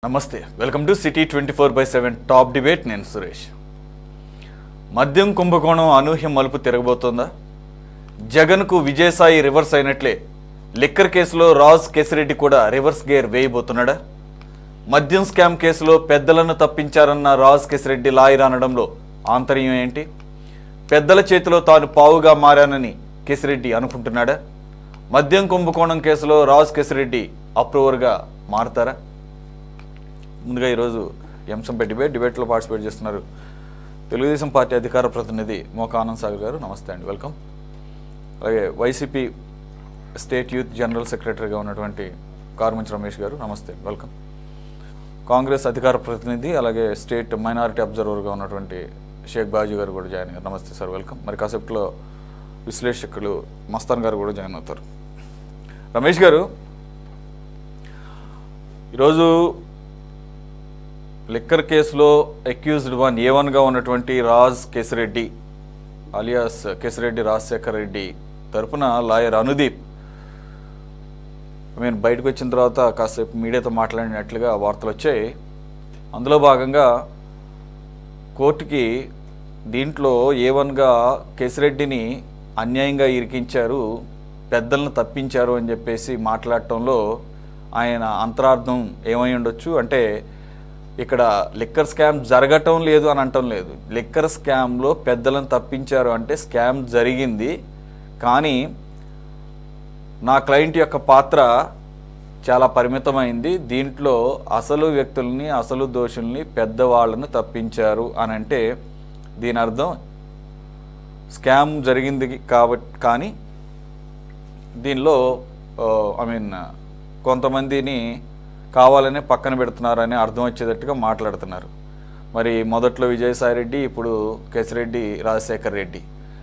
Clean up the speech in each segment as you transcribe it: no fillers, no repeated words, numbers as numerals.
నమస్తే welcome to city 24/7 top debate నేను సురేష్. మద్యం కుంభకోణం అనూహ్యం మలుపు తిరగబోతోందా? జగన్కు విజయసాయి రివర్స్ అయినట్లే లిక్కర్ కేసులో రాజ్ కేసిరెడ్డి కూడా రివర్స్ గేర్ వేయబోతున్నాడా? మద్యం స్కామ్ కేసులో పెద్దలను తప్పించారన్న రాజ్ కేసిరెడ్డి లాయర్ అనడంలో ఆంతర్యం ఏంటి? పెద్దల చేతిలో తాను పావుగా మారానని కేసిరెడ్డి అనుకుంటున్నాడా? మద్యం కుంభకోణం కేసులో రాజ్ కేసిరెడ్డి అప్రూవర్గా మారతారా? ముందుగా ఈరోజు ఎంసంపై డిబేట్లో పార్టిసిపేట్ చేస్తున్నారు తెలుగుదేశం పార్టీ అధికార ప్రతినిధి మోకా ఆనంద్ సాగర్ గారు. నమస్తే అండి, వెల్కమ్. అలాగే వైసీపీ స్టేట్ యూత్ జనరల్ సెక్రటరీగా ఉన్నటువంటి కారుమంచి రమేష్ గారు. నమస్తే, వెల్కమ్. కాంగ్రెస్ అధికార ప్రతినిధి అలాగే స్టేట్ మైనారిటీ అబ్జర్వర్గా ఉన్నటువంటి షేక్ బాజీ గారు కూడా జాయిన్ అయ్యారు. నమస్తే సార్, వెల్కమ్. మరి కాసేపట్లో విశ్లేషకులు మస్తాన్ గారు కూడా జాయిన్ అవుతారు. రమేష్ గారు, ఈరోజు లిక్కర్ కేసులో అక్యూజ్డ్ A1గా ఉన్నటువంటి రాజ్ కేసిరెడ్డి అలియాస్ కేసిరెడ్డి రాజశేఖర్ రెడ్డి తరపున లాయర్ అనుదీప్ బయటకు వచ్చిన తర్వాత కాసేపు మీడియాతో మాట్లాడినట్లుగా వార్తలు వచ్చాయి. అందులో భాగంగా కోర్టుకి దీంట్లో A1గా కేసిరెడ్డిని అన్యాయంగా ఇరికించారు, పెద్దలను తప్పించారు అని చెప్పేసి మాట్లాడటంలో ఆయన అంతరార్థం ఏమై ఉండొచ్చు అంటే, ఇక్కడ లిక్కర్ స్కామ్ జరగటం లేదు అని అంటం లేదు. లిక్కర్ స్కామ్లో పెద్దలను తప్పించారు అంటే స్కామ్ జరిగింది, కానీ నా క్లయింట్ యొక్క పాత్ర చాలా పరిమితమైంది, దీంట్లో అసలు వ్యక్తుల్ని అసలు దోషుల్ని పెద్దవాళ్ళను తప్పించారు అని అంటే దీని అర్థం స్కామ్ జరిగింది కాబట్టి, కానీ దీనిలో కొంతమందిని కావాలనే పక్కన పెడుతున్నారని అర్థం వచ్చేటట్టుగా మాట్లాడుతున్నారు. మరి మొదట్లో విజయసాయిరెడ్డి, ఇప్పుడు కేసిరెడ్డి రాజశేఖర్ రెడ్డి.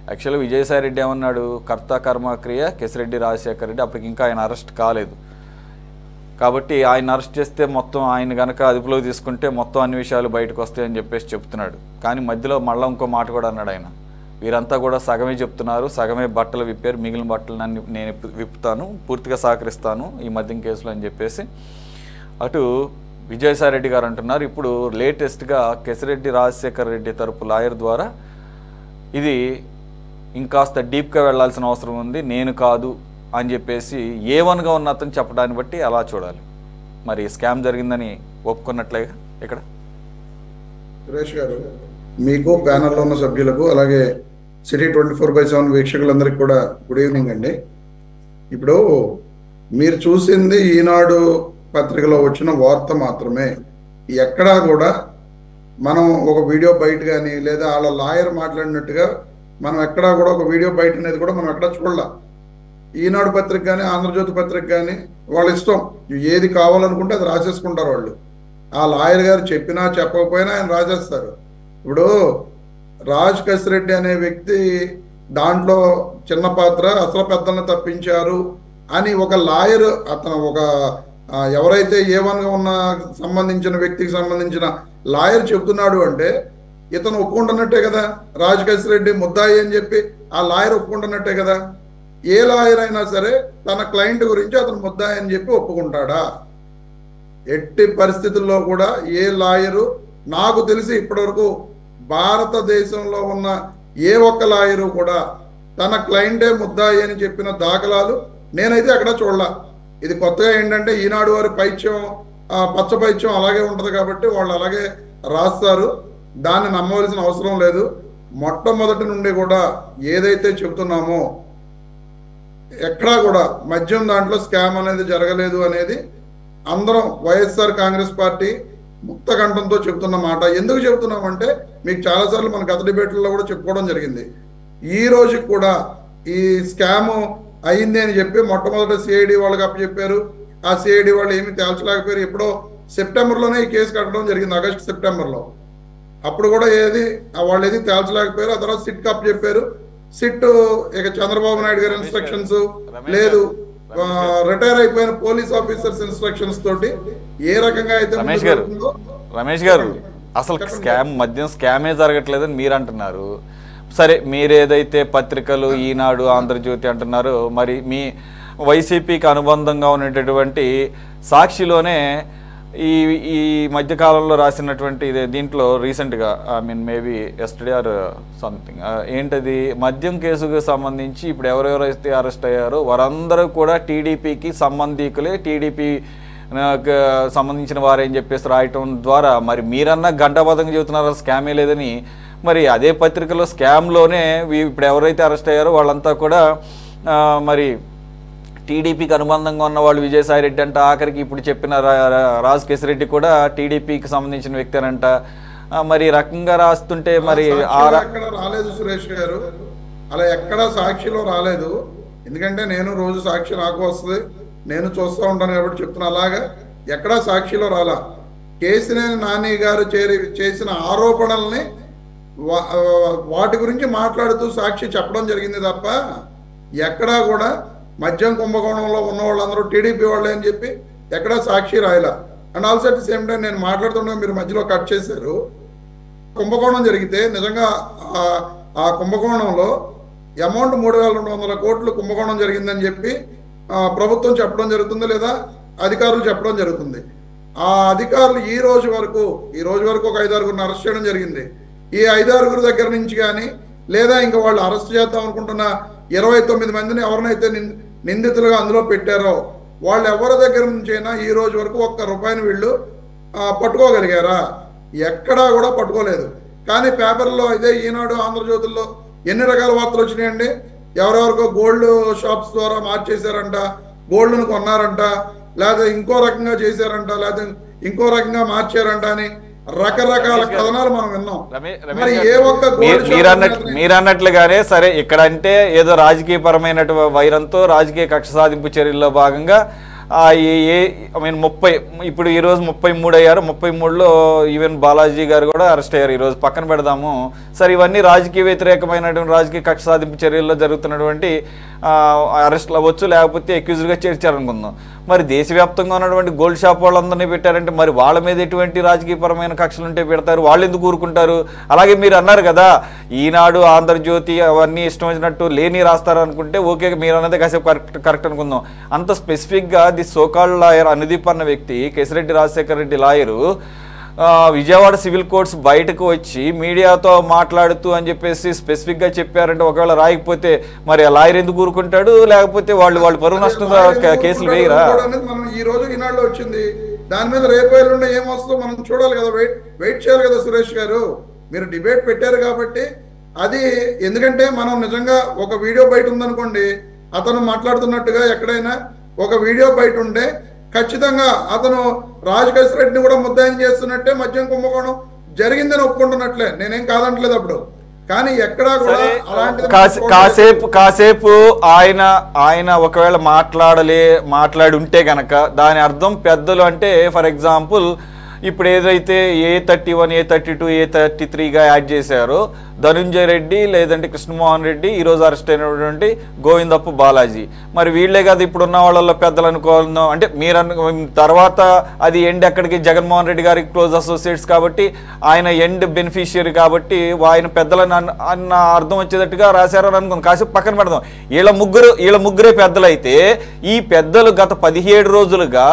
యాక్చువల్గా విజయసాయిరెడ్డి ఏమన్నాడు, కర్త కర్మక్రియ కేసిరెడ్డి రాజశేఖర్ రెడ్డి, అప్పటికి ఇంకా ఆయన అరెస్ట్ కాలేదు కాబట్టి ఆయన అరెస్ట్ చేస్తే మొత్తం ఆయన కనుక అదుపులోకి తీసుకుంటే మొత్తం అన్ని విషయాలు బయటకు వస్తాయని చెప్పేసి చెప్తున్నాడు. కానీ మధ్యలో మళ్ళీ ఇంకో మాట కూడా అన్నాడు ఆయన, వీరంతా కూడా సగమే చెప్తున్నారు, సగమే బట్టలు విప్పారు, మిగిలిన బట్టలు నేను విప్పుతాను, పూర్తిగా సహకరిస్తాను ఈ మద్యం కేసులో అని చెప్పేసి అటు విజయసాయిరెడ్డి గారు అంటున్నారు. ఇప్పుడు లేటెస్ట్గా కేసిరెడ్డి రాజశేఖర్ రెడ్డి తరపు లాయర్ ద్వారా ఇది ఇంకాస్త డీప్గా వెళ్లాల్సిన అవసరం ఉంది, నేను కాదు అని చెప్పేసి A1గా ఉన్న అతను చెప్పడాన్ని బట్టి అలా చూడాలి. మరి స్కామ్ జరిగిందని ఒప్పుకున్నట్లేగా ఇక్కడ. సురేష్ గారు, మీకు ప్యానల్లో ఉన్న సభ్యులకు అలాగే సిటీ 24/7 వీక్షకులందరికీ కూడా గుడ్ ఈవినింగ్ అండి. ఇప్పుడు మీరు చూసింది ఈనాడు పత్రికలో వచ్చిన వార్త మాత్రమే. ఎక్కడా కూడా మనం ఒక వీడియో బయట కానీ లేదా వాళ్ళ లాయర్ మాట్లాడినట్టుగా మనం ఎక్కడా కూడా ఒక వీడియో బయట అనేది కూడా మనం ఎక్కడా చూడలే. ఈనాడు పత్రిక కానీ ఆంధ్రజ్యోతి పత్రిక కానీ వాళ్ళ ఇష్టం, ఏది కావాలనుకుంటే అది రాసేసుకుంటారు వాళ్ళు. ఆ లాయర్ గారు చెప్పినా చెప్పకపోయినా ఆయన రాసేస్తారు. ఇప్పుడు రాజ్ కేసిరెడ్డి అనే వ్యక్తి దాంట్లో చిన్న పాత్ర, అసలు పెద్దలను తప్పించారు అని ఒక లాయర్, అతను ఒక ఎవరైతే A1గా ఉన్న సంబంధించిన వ్యక్తికి సంబంధించిన లాయర్ చెప్తున్నాడు అంటే ఇతను ఒప్పుకుంటున్నట్టే కదా. రాజ్ కేసిరెడ్డి ముద్దాయి అని చెప్పి ఆ లాయర్ ఒప్పుకుంటున్నట్టే కదా. ఏ లాయర్ అయినా సరే తన క్లయింట్ గురించి అతను ముద్దాయి అని చెప్పి ఒప్పుకుంటాడా? ఎట్టి పరిస్థితుల్లో కూడా ఏ లాయరు, నాకు తెలిసి ఇప్పటివరకు భారతదేశంలో ఉన్న ఏ ఒక్క లాయరు కూడా తన క్లయింటే ముద్దాయి అని చెప్పిన దాఖలాలు నేనైతే అక్కడ చూడలా. ఇది కొత్తగా ఏంటంటే ఈనాడు వారి పైత్యం, పచ్చ పైత్యం అలాగే ఉంటుంది కాబట్టి వాళ్ళు అలాగే రాస్తారు, దాన్ని నమ్మవలసిన అవసరం లేదు. మొట్టమొదటి నుండి కూడా ఏదైతే చెబుతున్నామో ఎక్కడా కూడా మద్యం దాంట్లో స్కామ్ అనేది జరగలేదు అనేది అందరం వైఎస్ఆర్ కాంగ్రెస్ పార్టీ ముక్త కంఠంతో చెబుతున్న మాట. ఎందుకు చెబుతున్నామంటే మీకు చాలాసార్లు మన గత డిబేట్లలో కూడా చెప్పుకోవడం జరిగింది. ఈ రోజుకి కూడా ఈ స్కామ్ అయింది అని చెప్పి మొట్టమొదట సిఐడి వాళ్ళకి అప్పచెప్పారు. ఆ సిఐడి వాళ్ళు ఏమీ తేల్చలేకపోయారు. ఎప్పుడో సెప్టెంబర్లోనే ఈ కేసు కట్టడం జరిగింది, ఆగస్టు సెప్టెంబర్లో. అప్పుడు కూడా వాళ్ళు ఏది తేల్చలేకపోయారు. ఆ తర్వాత సిట్కి అప్పచెప్పారు. సిట్ ఇక చంద్రబాబు నాయుడు గారి ఇన్స్ట్రక్షన్స్ లేదు, రిటైర్ అయిపోయిన పోలీస్ ఆఫీసర్స్ ఇన్స్ట్రక్షన్స్ తోటి ఏ రకంగా అయితే రమేష్ గారు అసలు స్కామ్, మద్యం స్కామే జరగట్లేదని మీరు అంటున్నారు. సరే, మీరేదైతే పత్రికలు ఈనాడు ఆంధ్రజ్యోతి అంటున్నారో, మరి మీ వైసీపీకి అనుబంధంగా ఉన్నటువంటి సాక్షిలోనే ఈ ఈ మధ్యకాలంలో రాసినటువంటి దీంట్లో రీసెంట్గా I mean maybe yesterday or something ఏంటది మద్యం కేసుకు సంబంధించి ఇప్పుడు ఎవరెవరైతే అరెస్ట్ అయ్యారో వారందరూ కూడా టీడీపీకి సంబంధికులే, టీడీపీ సంబంధించిన వారేం చెప్పేసి రాయటం ద్వారా మరి మీరన్నా గంటాబద్ధంగా చెబుతున్నారు స్కామే లేదని. మరి అదే పత్రికలో స్కామ్లోనే ఇప్పుడు ఎవరైతే అరెస్ట్ అయ్యారో వాళ్ళంతా కూడా మరి టీడీపీకి అనుబంధంగా ఉన్న వాళ్ళు విజయసాయి రెడ్డి అంట, ఆఖరికి ఇప్పుడు చెప్పిన రాజ్ కేసిరెడ్డి కూడా టీడీపీకి సంబంధించిన వ్యక్తేనంట. మరి రకంగా రాస్తుంటే మరి ఎక్కడ రాలేదు సురేష్ గారు, అలా ఎక్కడ సాక్షిలో రాలేదు. ఎందుకంటే నేను రోజు సాక్షి నాకు వస్తుంది, నేను చూస్తూ ఉంటాను కాబట్టి చెప్తున్నా. అలాగా ఎక్కడా సాక్షిలో రాలా. కేసినేని నాని గారు చేసిన ఆరోపణల్ని వాటి గురించి మాట్లాడుతూ సాక్షి చెప్పడం జరిగింది తప్ప ఎక్కడా కూడా మద్యం కుంభకోణంలో ఉన్న వాళ్ళందరూ టీడీపీ వాళ్ళే అని చెప్పి ఎక్కడా సాక్షి రాయలా. And also at the same time నేను మాట్లాడుతుండగా మీరు మధ్యలో కట్ చేశారు. కుంభకోణం జరిగితే నిజంగా ఆ కుంభకోణంలో అమౌంట్ 3,200 కోట్లు కుంభకోణం జరిగిందని చెప్పి ప్రభుత్వం చెప్పడం జరుగుతుంది, లేదా అధికారులు చెప్పడం జరుగుతుంది. ఆ అధికారులు ఈ రోజు వరకు ఒక 5-6 అరెస్ట్ చేయడం జరిగింది. ఈ 5-6 దగ్గర నుంచి కానీ లేదా ఇంకా వాళ్ళు అరెస్ట్ చేద్దాం అనుకుంటున్న 29 మందిని ఎవరినైతే నిందితులుగా అందులో పెట్టారో వాళ్ళు ఎవరి దగ్గర నుంచైనా ఈ రోజు వరకు ₹1 వీళ్ళు పట్టుకోగలిగారా? ఎక్కడా కూడా పట్టుకోలేదు. కానీ పేపర్లో ఇదే ఈనాడు, ఆంధ్రజ్యోతుల్లో ఎన్ని రకాల వార్తలు వచ్చినాయండి. ఎవరెవరికో గోల్డ్ షాప్స్ ద్వారా మార్చేశారంట, గోల్డ్ను కొన్నారంట, లేదా ఇంకో రకంగా చేశారంట, లేదా ఇంకో రకంగా మార్చారంట అని రకరకాల కథనాలు మనం విన్నాం. మరి ఏ ఒక్క మీరన్నట్లుగానే సరే ఇక్కడ అంటే ఏదో రాజకీయపరమైన వైరంతో రాజకీయ కక్ష సాధింపు చర్యల్లో భాగంగా ఐ మీన్ 30 ఇప్పుడు ఈరోజు 33 అయ్యారు. 33లో ఈవెన్ బాలాజీ గారు కూడా అరెస్ట్ అయ్యారు. ఈరోజు పక్కన పెడదాము. సరే ఇవన్నీ రాజకీయ వ్యతిరేకమైనటువంటి రాజకీయ కక్ష సాధింపు చర్యల్లో జరుగుతున్నటువంటి అరెస్టులు అవ్వచ్చు, లేకపోతే అక్యూజ్డ్గా చేర్చారనుకుందాం. మరి దేశవ్యాప్తంగా ఉన్నటువంటి గోల్డ్ షాప్ వాళ్ళందరినీ పెట్టారంటే మరి వాళ్ళ మీద ఎటువంటి రాజకీయపరమైన కక్షలు ఉంటే పెడతారు, వాళ్ళు ఎందుకు ఊరుకుంటారు? అలాగే మీరు అన్నారు కదా ఈనాడు, ఆంధ్రజ్యోతి అవన్నీ ఇష్టం వచ్చినట్టు లేని రాస్తారు అనుకుంటే ఓకే, మీరు అన్నదే కాసేపు కరెక్ట్ అనుకుందాం. అంత స్పెసిఫిక్గా ది సోకాల్డ్ లాయర్ అనుదీప్ అన్న వ్యక్తి, Kesireddy Rajasekhara Reddy lawyer, Vijayawada civil courts బయటకు వచ్చి మీడియాతో మాట్లాడుతూ అని చెప్పేసి స్పెసిఫిక్గా చెప్పారంటే ఒకవేళ రాయకపోతే మరి ఆ లాయర్ ఎందుకు ఊరుకుంటాడు? లేకపోతే వాళ్ళు పరువు నష్టం కేసులు వేయరా? మనం ఈ రోజు ఈనాడులో వచ్చింది, దాని మీద రేపు ఎల్లుండి ఏం వస్తుందో మనం చూడాలి కదా, వెయిట్ చేయాలి కదా సురేష్ గారు. మీరు డిబేట్ పెట్టారు కాబట్టి అది, ఎందుకంటే మనం నిజంగా ఒక వీడియో బయట ఉందనుకోండి, అతను మాట్లాడుతున్నట్టుగా ఎక్కడైనా ఒక వీడియో బయట ఉంటే ఖచ్చితంగా అతను రాజకేశ్వర రెడ్డిని కూడా ముద్దాయం చేస్తున్నట్టే మద్యం కుంభకోణం జరిగిందని ఒప్పుకుంటున్నట్లే, నేనేం కాదంటలేదు అప్పుడు. కానీ ఎక్కడా కూడా అలాంటి కాసేపు ఆయన ఒకవేళ మాట్లాడి ఉంటే గనక దాని అర్థం పెద్దలు అంటే ఫర్ ఎగ్జాంపుల్ ఇప్పుడు ఏదైతే A31, A32, A33గా యాడ్ చేశారో ధనుంజయ రెడ్డి లేదంటే కృష్ణమోహన్ రెడ్డి, ఈరోజు అరెస్ట్ అయినటువంటి గోవిందప్ప బాలాజీ, మరి వీళ్లే కదా ఇప్పుడున్న వాళ్ళల్లో పెద్దలు అనుకోవాలన్నాం. అంటే మీరు తర్వాత అది ఎండ్ ఎక్కడికి జగన్మోహన్ రెడ్డి గారికి క్లోజ్ అసోసియేట్స్ కాబట్టి ఆయన ఎండ్ బెనిఫిషియరీ కాబట్టి ఆయన పెద్దలని అన్న అర్థం వచ్చేటట్టుగా రాశారని అనుకుందాం. కాసేపు పక్కన పెడదాం. వీళ్ళ ముగ్గురే పెద్దలైతే ఈ పెద్దలు గత 17 రోజులుగా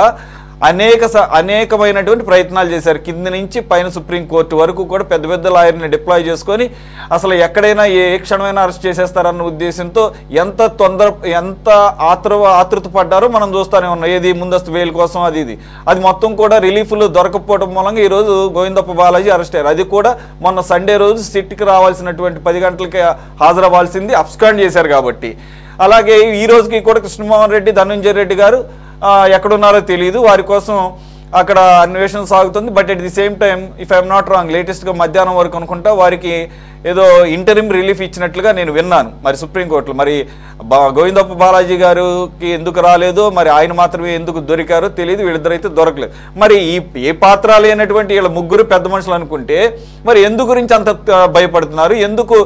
అనేకమైనటువంటి ప్రయత్నాలు చేశారు. కింద నుంచి పైన సుప్రీంకోర్టు వరకు కూడా పెద్ద లాయర్ని డిప్లాయ్ చేసుకొని అసలు ఎక్కడైనా ఏ క్షణమైనా అరెస్ట్ చేసేస్తారన్న ఉద్దేశంతో ఎంత ఆతృత పడ్డారో మనం చూస్తూనే ఉన్నాం. ఏది ముందస్తు బెయిల్ కోసం అది మొత్తం కూడా రిలీఫ్లు దొరకపోవడం మూలంగా ఈరోజు గోవిందప్ప బాలాజీ అరెస్ట్ అయ్యారు. అది కూడా మొన్న సండే రోజు సిట్కి రావాల్సినటువంటి 10 గంటలకి హాజరవ్వాల్సింది అబ్స్కాండ్ చేశారు కాబట్టి. అలాగే ఈ రోజుకి కూడా కృష్ణమోహన్ రెడ్డి, ధనుంజయ రెడ్డి గారు ఎక్కడున్నారో తెలియదు, వారి కోసం అక్కడ అన్వేషణ సాగుతుంది. But at the same time if I'm not wrong లేటెస్ట్గా మధ్యాహ్నం వరకు అనుకుంటా వారికి ఏదో ఇంటరిమ్ రిలీఫ్ ఇచ్చినట్లుగా నేను విన్నాను మరి సుప్రీంకోర్టులో. మరి గోవిందప్ప బాలాజీ గారికి ఎందుకు రాలేదో, మరి ఆయన మాత్రమే ఎందుకు దొరికారో తెలియదు, వీళ్ళిద్దరైతే దొరకలేదు. మరి ఏ పాత్ర లేనటువంటి వీళ్ళ ముగ్గురు పెద్ద మనుషులు అనుకుంటే మరి ఎందు గురించి అంత భయపడుతున్నారు? ఎందుకు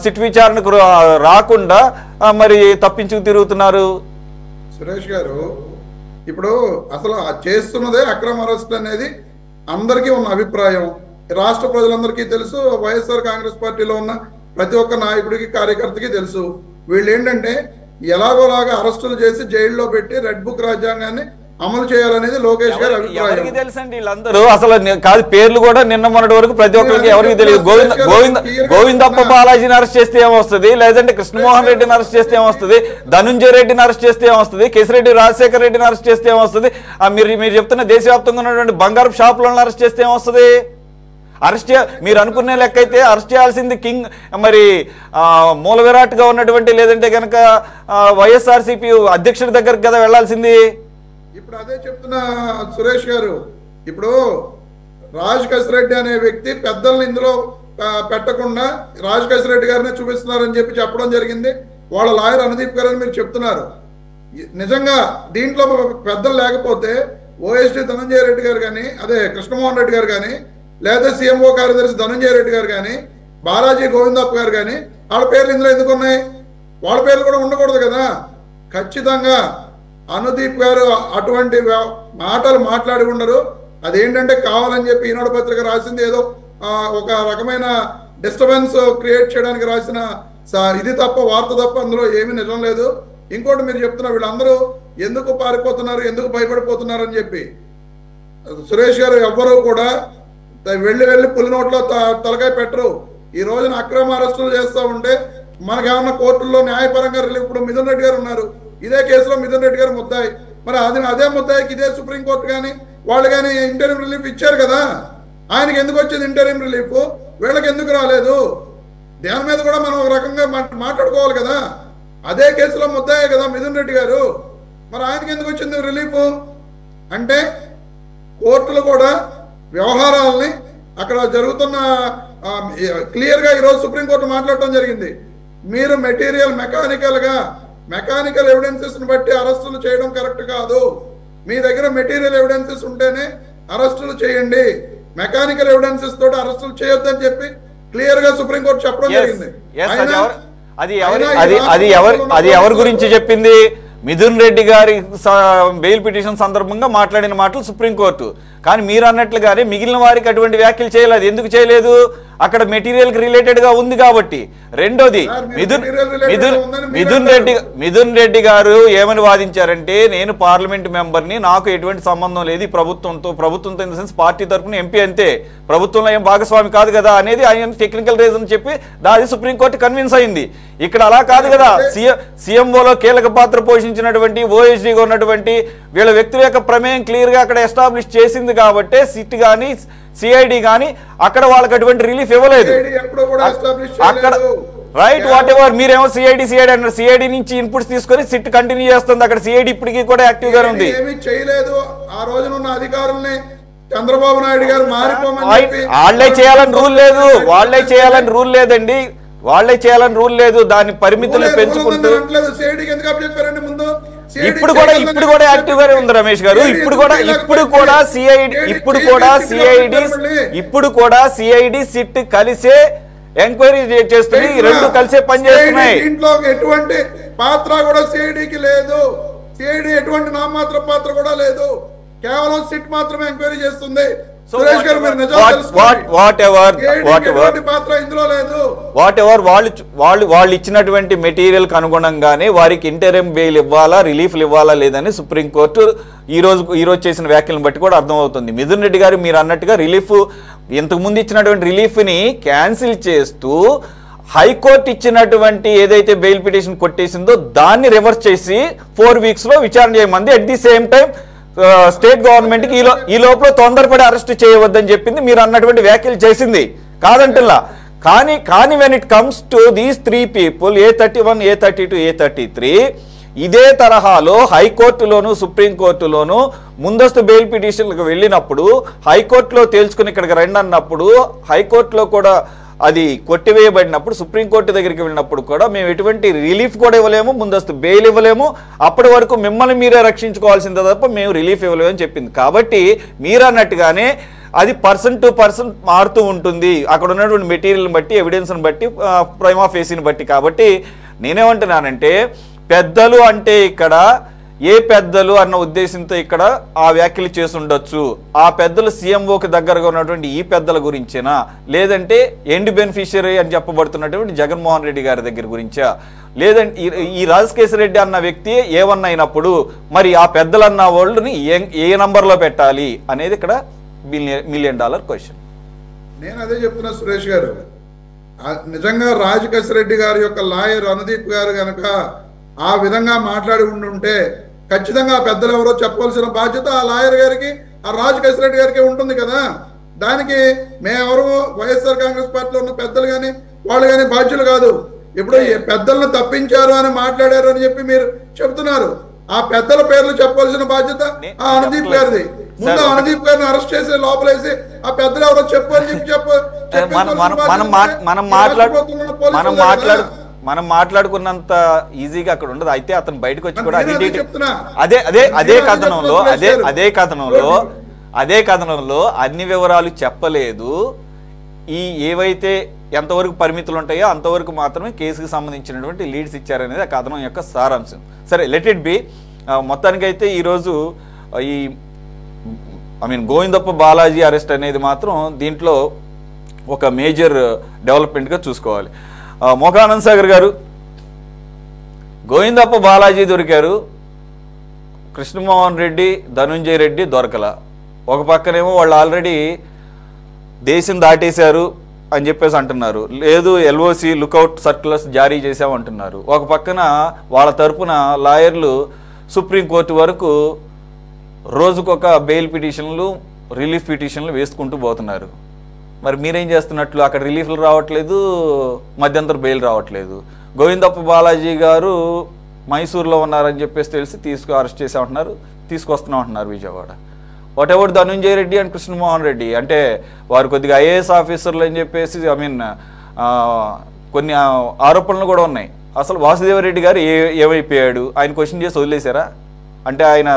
సిట్ విచారణకు రాకుండా మరి తప్పించుకు తిరుగుతున్నారు? సురేష్ గారు, ఇప్పుడు అసలు చేస్తున్నదే అక్రమ అరెస్ట్ అనేది అందరికీ ఉన్న అభిప్రాయం, రాష్ట్ర ప్రజలందరికీ తెలుసు, వైఎస్ఆర్ కాంగ్రెస్ పార్టీలో ఉన్న ప్రతి ఒక్క నాయకుడికి కార్యకర్తకి తెలుసు. వీళ్ళు ఏంటంటే ఎలాగోలాగా అరెస్టులు చేసి జైల్లో పెట్టి రెడ్ బుక్ రాజ్యాంగాన్ని అమలు చేయాలనేది లోకేష్ గారి ఎవరికి అభిప్రాయం. తెలుసండి వీళ్ళందరూ అసలు కాదు, పేర్లు కూడా నిన్న మొన్నటి వరకు ప్రతి ఒక్కరికి ఎవరికి తెలియదు. గోవిందప్ప బాలాజీని అరెస్ట్ చేస్తే ఏమొస్తుంది, లేదంటే కృష్ణమోహన్ రెడ్డిని అరెస్ట్ చేస్తే ఏమొస్తుంది, ధనుంజయ రెడ్డిని అరెస్ట్ చేస్తే ఏమొస్తుంది, కేసిరెడ్డి రాజశేఖర రెడ్డిని అరెస్ట్ చేస్తే ఏమొస్తుంది, మీరు చెప్తున్న దేశవ్యాప్తంగా ఉన్నటువంటి బంగారు షాపులను అరెస్ట్ చేస్తే ఏమొస్తుంది? అరెస్ట్ మీరు అనుకునే లెక్క అయితే అరెస్ట్ చేయాల్సింది కింగ్ మరి మూల విరాట్గా ఉన్నటువంటి, లేదంటే కనుక వైఎస్ఆర్సీపీ అధ్యక్షుడి దగ్గరకు కదా వెళ్లాల్సింది. ఇప్పుడు అదే చెప్తున్నా సురేష్ గారు, ఇప్పుడు రాజ్ కసిరెడ్డి అనే వ్యక్తి పెద్దల్ని ఇందులో పెట్టకుండా రాజ్ కసిరెడ్డి గారిని చూపిస్తున్నారని చెప్పడం జరిగింది. వాళ్ళ లాయర్ అనుదీప్ గారు అని మీరు చెప్తున్నారు. నిజంగా దీంట్లో పెద్దలు లేకపోతే ఓఎస్డి ధనంజయ రెడ్డి గారు కానీ, అదే కృష్ణమోహన్ రెడ్డి గారు కానీ, లేదా సీఎంఓ కార్యదర్శి ధనంజయ రెడ్డి గారు కానీ, బాలాజీ గోవిందప్ప గారు కానీ, వాళ్ళ పేర్లు ఇందులో ఎందుకు ఉన్నాయి? వాళ్ళ పేర్లు కూడా ఉండకూడదు కదా. ఖచ్చితంగా అనుదీప్ గారు అటువంటి మాటలు మాట్లాడి ఉండరు. అదేంటంటే కావాలని చెప్పి ఈనాడు పత్రిక రాసింది ఏదో ఒక రకమైన డిస్టర్బెన్స్ క్రియేట్ చేయడానికి రాసిన ఇది తప్ప, వార్త తప్ప అందులో ఏమీ నిజం లేదు. ఇంకోటి మీరు చెప్తున్నారు వీళ్ళందరూ ఎందుకు పారిపోతున్నారు, ఎందుకు భయపడిపోతున్నారు అని చెప్పి. సురేష్ గారు ఎవ్వరూ కూడా వెళ్ళి పులి నోట్లో తలకాయ పెట్టరు. ఈ రోజున అక్రమ అరెస్టులు చేస్తూ ఉంటే మనకేమన్నా కోర్టుల్లో న్యాయపరంగా రిలీఫ్. ఇప్పుడు మిథున్ రెడ్డి గారు ఉన్నారు, ఇదే కేసులో మిథున్ రెడ్డి గారు ముద్దాయి. మరి అదే ముద్దాయికి ఇదే సుప్రీంకోర్టు కానీ వాళ్ళు కానీ ఇంటరిమ్ రిలీఫ్ ఇచ్చారు కదా. ఆయనకి ఎందుకు వచ్చింది ఇంటరిమ్ రిలీఫ్, వీళ్ళకి ఎందుకు రాలేదు? దాని మీద కూడా మనం ఒక రకంగా మాట్లాడుకోవాలి కదా. అదే కేసులో ముద్దాయే కదా మిథున్ రెడ్డి గారు, మరి ఆయనకి ఎందుకు వచ్చింది రిలీఫ్? అంటే కోర్టులు కూడా వ్యవహారాలని అక్కడ జరుగుతున్న క్లియర్గా ఈరోజు సుప్రీంకోర్టు మాట్లాడటం జరిగింది. మీరు మెకానికల్ ఎవిడెన్సెస్ని బట్టి అరెస్టులు చేయడం కరెక్ట్ కాదు. మీ దగ్గర మెటీరియల్ ఎవిడెన్సెస్ ఉంటేనే అరెస్టులు చేయండి, మెకానికల్ ఎవిడెన్సెస్ తోటి అరెస్టులు చేయొద్దని చెప్పి క్లియర్ గా సుప్రీంకోర్టు చెప్పడం జరిగింది. అది ఎవరి గురించి చెప్పింది? మిథున్ రెడ్డి గారి బెయిల్ పిటిషన్ సందర్భంగా మాట్లాడిన మాటలు సుప్రీంకోర్టు. కానీ మీరు అన్నట్లుగానే మిగిలిన వారికి అటువంటి వ్యాఖ్యలు చేయలేదు. ఎందుకు చేయలేదు? అక్కడ మెటీరియల్ కి రిలేటెడ్ గా ఉంది కాబట్టి. రెండోది, మిథున్ రెడ్డి గారు ఏమని వాదించారంటే, నేను పార్లమెంట్ మెంబర్ని, నాకు ఎటువంటి సంబంధం లేదు ప్రభుత్వంతో ఇన్ ద సెన్స్ పార్టీ తరఫున ఎంపీ అంతే, ప్రభుత్వంలో ఏం భాగస్వామి కాదు కదా అనేది ఆయన టెక్నికల్ రీజన్ చెప్పి దాని సుప్రీంకోర్టు కన్విన్స్ అయింది. ఇక్కడ అలా కాదు కదా. సీఎంఓలో కీలక పాత్ర పోషించినటువంటి ఓఎస్డీగా ఉన్నటువంటి వీళ్ళ వ్యక్తుల యొక్క ప్రమేయం క్లియర్ గా అక్కడ ఎస్టాబ్లిష్ చేసింది కాబట్టి సిట్ కానీ సిఐడి కానీ అక్కడ వాళ్ళకి అటువంటి రిలీఫ్ ఇవ్వలేదు. అక్కడ రైట్ వాట్ ఎవర్ మీరేమో సిఐడి అన్నారు, సిఐడి నుంచి ఇన్పుట్స్ తీసుకొని సిట్ కంటిన్యూ చేస్తుంది. అక్కడ సిఐడి ఇప్పటికీ కూడా యాక్టివ్ గా ఉంది. చేయలేదు ఆ రోజున ఉన్న అధికారుల్ని చంద్రబాబు నాయుడు గారు వాళ్ళే చేయాలని రూల్ లేదు, వాళ్ళే చేయాలని రూల్ లేదండి, వాళ్ళే చేయాలని రూల్ లేదు. దాని పరిమితులు పెంచుకుంటూ ఇప్పుడు కూడా యాక్టివ్ గానే ఉంది రమేష్ గారు. ఇప్పుడు కూడా సిఐడి సిట్ కలిసే ఎంక్వైరీ చేస్తుంది, రెండు కలిసే పనిచేస్తున్నాయి. దీంట్లో ఎటువంటి పాత్ర కూడా సిఐడికి లేదు, సిఐడి ఎటువంటి నామమాత్ర పాత్ర కూడా లేదు, కేవలం సిట్ మాత్రమే ఎంక్వైరీ చేస్తుంది. సురేష్ గారు వాళ్ళు ఇచ్చినటువంటి మెటీరియల్ కు అనుగుణంగానే వారికి ఇంటరిమ్ బెయిల్ ఇవ్వాలా, రిలీఫ్ ఇవ్వాలా లేదని సుప్రీంకోర్టు ఈ రోజు చేసిన వ్యాఖ్యలను బట్టి కూడా అర్థమవుతుంది. మిథున్ రెడ్డి గారు మీరు అన్నట్టుగా రిలీఫ్ ఇంతకు ముందు ఇచ్చినటువంటి రిలీఫ్ ని క్యాన్సిల్ చేస్తూ హైకోర్టు ఇచ్చినటువంటి ఏదైతే బెయిల్ పిటిషన్ కొట్టేసిందో దాన్ని రివర్స్ చేసి 4 weeks లో విచారణ చేయమంది. At the same time state government కి ఈ లోపల తొందరపడి అరెస్ట్ చేయవద్దని చెప్పింది. మీరు అన్నటువంటి వ్యాఖ్యలు చేసింది కాదంటలా. కానీ when it comes to these 3 people, A31, A32, A33, ఇదే తరహాలో హైకోర్టులోను సుప్రీంకోర్టులోను ముందస్తు బెయిల్ పిటిషన్లకు వెళ్ళినప్పుడు హైకోర్టులో తేల్చుకుని ఇక్కడికి రండి అన్నప్పుడు హైకోర్టులో కూడా అది కొట్టివేయబడినప్పుడు సుప్రీంకోర్టు దగ్గరికి వెళ్ళినప్పుడు కూడా మేము ఎటువంటి రిలీఫ్ కూడా ఇవ్వలేము, ముందస్తు బెయిల్ ఇవ్వలేము, అప్పటి వరకు మిమ్మల్ని మీరే రక్షించుకోవాల్సిందే తప్ప మేము రిలీఫ్ ఇవ్వలేము అని చెప్పింది. కాబట్టి మీరు అన్నట్టుగానే అది పర్సన్ టు పర్సన్ మారుతూ ఉంటుంది అక్కడ ఉన్నటువంటి మెటీరియల్ని బట్టి, ఎవిడెన్స్ని బట్టి, ప్రైమా ఫేసీని బట్టి. కాబట్టి నేనేమంటున్నానంటే పెద్దలు అంటే ఇక్కడ ఏ పెద్దలు అన్న ఉద్దేశంతో ఇక్కడ ఆ వ్యాఖ్యలు చేసి ఉండొచ్చు. ఆ పెద్దలు సీఎంఓకి దగ్గరగా ఉన్నటువంటి ఈ పెద్దల గురించేనా, లేదంటే ఎండ్ బెనిఫిషియరీ అని చెప్పబడుతున్నటువంటి జగన్మోహన్ రెడ్డి గారి దగ్గర గురించా, లేదంటే ఈ రాజకేశ్వర రెడ్డి అన్న వ్యక్తి ఏమన్నా అయినప్పుడు మరి ఆ పెద్దలన్న వాళ్ళని ఏ నంబర్లో పెట్టాలి అనేది ఇక్కడ $1 మిలియన్ క్వశ్చన్. నేను అదే చెప్తున్నా సురేష్ గారు, నిజంగా రాజకేశ్వర రెడ్డి గారి యొక్క లాయర్ అనుదీప్ గారు కనుక ఆ విధంగా మాట్లాడి ఉండుంటే ఖచ్చితంగా ఆ పెద్దలు ఎవరో చెప్పవలసిన బాధ్యత ఆ లాయర్ గారికి, ఆ రాజకేశ్వర రెడ్డి గారికి ఉంటుంది కదా. దానికి మేమెవరు వైఎస్ఆర్ కాంగ్రెస్ పార్టీలో ఉన్న పెద్దలు కానీ వాళ్ళు కానీ బాధ్యులు కాదు. ఇప్పుడు పెద్దలను తప్పించారు అని మాట్లాడారు అని చెప్పి మీరు చెప్తున్నారు. ఆ పెద్దల పేర్లు చెప్పవలసిన బాధ్యత ఆ అనుదీప్ గారిది. ముందు అనుదీప్ గారిని అరెస్ట్ చేసి లోపలేసి ఆ పెద్దలు ఎవరో చెప్పు అని చెప్పి మనం మాట్లాడుకున్నంత ఈజీగా అక్కడ ఉండదు. అయితే అతను బయటకు వచ్చి కూడా అదే కథనంలో అన్ని వివరాలు చెప్పలేదు. ఈ ఏవైతే ఎంతవరకు పరిమితులు ఉంటాయో అంతవరకు మాత్రమే కేసుకు సంబంధించినటువంటి లీడ్స్ ఇచ్చారనేది ఆ కథనం యొక్క సారాంశం. సరే, లెట్ ఇట్ బి. మొత్తానికైతే ఈరోజు ఈ గోవిందప్ప బాలాజీ అరెస్ట్ అనేది మాత్రం దీంట్లో ఒక మేజర్ డెవలప్మెంట్గా చూసుకోవాలి. మోకానంద్ సాగర్ గారు, గోవిందప్ప బాలాజీ దొరికారు, కృష్ణమోహన్ రెడ్డి, ధనుంజయ రెడ్డి దొరకల. ఒక పక్కనేమో వాళ్ళు ఆల్రెడీ దేశం దాటేశారు అని చెప్పేసి అంటున్నారు, లేదు ఎల్ఓసి లుకౌట్ సర్క్యులర్స్ జారీ చేసామంటున్నారు. ఒక పక్కన వాళ్ళ తరపున లాయర్లు సుప్రీంకోర్టు వరకు రోజుకొక బెయిల్ పిటిషన్లు, రిలీఫ్ పిటిషన్లు వేసుకుంటూ పోతున్నారు. మరి మీరేం చేస్తున్నట్లు? అక్కడ రిలీఫ్లు రావట్లేదు, మధ్యంతర బెయిల్ రావట్లేదు. గోవిందప్ప బాలాజీ గారు మైసూర్లో ఉన్నారని చెప్పేసి తెలిసి అరెస్ట్ చేసామంటున్నారు, తీసుకొస్తున్నాం అంటున్నారు Vijayawada. Whatever Dhanunjaya Reddy and Krishnamohan Reddy అంటే వారు కొద్దిగా ఐఏఎస్ ఆఫీసర్లు అని చెప్పేసి కొన్ని ఆరోపణలు కూడా ఉన్నాయి. అసలు వాసుదేవరెడ్డి గారు ఏమైపోయాడు? ఆయన క్వశ్చన్ చేసి వదిలేశారా? అంటే ఆయన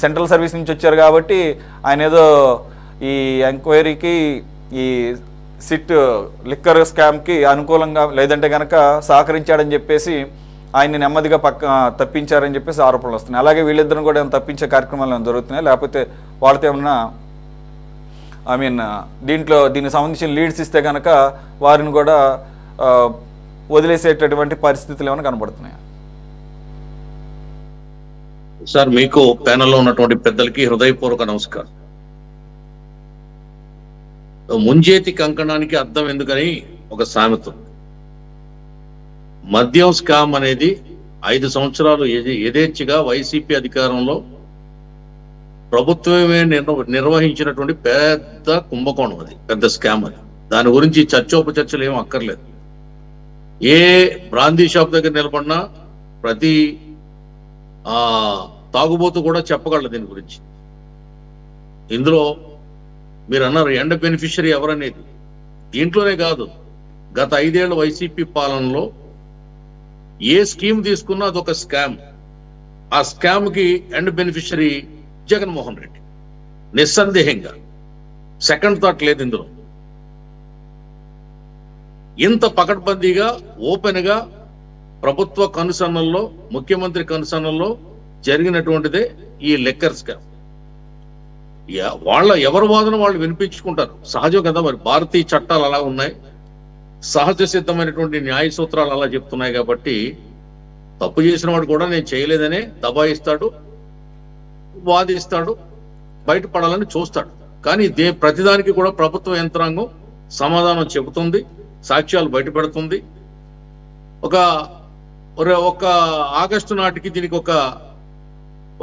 సెంట్రల్ సర్వీస్ నుంచి వచ్చారు కాబట్టి ఆయన ఏదో ఈ ఎంక్వైరీకి, ఈ సిట్ లిక్కర్ స్కామ్కి అనుకూలంగా లేదంటే కనుక సహకరించాడని చెప్పేసి ఆయన్ని నెమ్మదిగా తప్పించారని చెప్పేసి ఆరోపణలు వస్తున్నాయి. అలాగే వీళ్ళిద్దరిని కూడా ఏమైనా తప్పించే కార్యక్రమాలు ఏమైనా జరుగుతున్నాయి, లేకపోతే వాళ్ళతో ఏమన్నా దీనికి సంబంధించిన లీడ్స్ ఇస్తే కనుక వారిని కూడా వదిలేసేటటువంటి పరిస్థితులు ఏమైనా కనబడుతున్నాయి? సార్, మీకు ప్యానెల్లో ఉన్నటువంటి పెద్దలకి హృదయపూర్వక నమస్కారం. ముంజేతి కంకణానికి అర్థం ఎందుకని ఒక సామెత. మద్యం స్కామ్ అనేది 5 సంవత్సరాలు యథేచ్ఛగా వైసీపీ అధికారంలో ప్రభుత్వమే నిర్వహించినటువంటి పెద్ద కుంభకోణం, అది పెద్ద స్కామ్. అది దాని గురించి చర్చోపచర్చలు ఏం అక్కర్లేదు. ఏ బ్రాందీ షాప్ దగ్గర నిలబడినా ప్రతి తాగుబోతు కూడా చెప్పగలరు దీని గురించి. ఇందులో మీరు అన్నారు ఎండ్ బెనిఫిషరీ ఎవరనేది. దీంట్లోనే కాదు, గత 5 ఏళ్ల వైసీపీ పాలనలో ఏ స్కీమ్ తీసుకున్నా అదొక స్కామ్. ఆ స్కామ్ కి ఎండ్ బెనిఫిషరీ జగన్మోహన్ రెడ్డి, నిస్సందేహంగా. సెకండ్ థాట్ లేదు ఇందులో. ఇంత పకడ్బందీగా ఓపెన్ గా ప్రభుత్వ కనుసన్నల్లో, ముఖ్యమంత్రి కనుసన్నల్లో జరిగినటువంటిదే ఈ లిక్కర్ స్కామ్. ఎవరి వాదన వాళ్ళు వినిపించుకుంటారు, సహజం కదా. మరి భారతీయ చట్టాలు అలా ఉన్నాయి, సహజ సిద్ధమైనటువంటి న్యాయ సూత్రాలు అలా చెప్తున్నాయి. కాబట్టి తప్పు చేసిన వాడు కూడా నేను చేయలేదనే దబాయిస్తాడు, వాదిస్తాడు, బయటపడాలని చూస్తాడు. కానీ ప్రతిదానికి కూడా ప్రభుత్వ యంత్రాంగం సమాధానం చెబుతుంది, సాక్ష్యాలు బయటపెడుతుంది. ఒక ఆగస్టు నాటికి దీనికి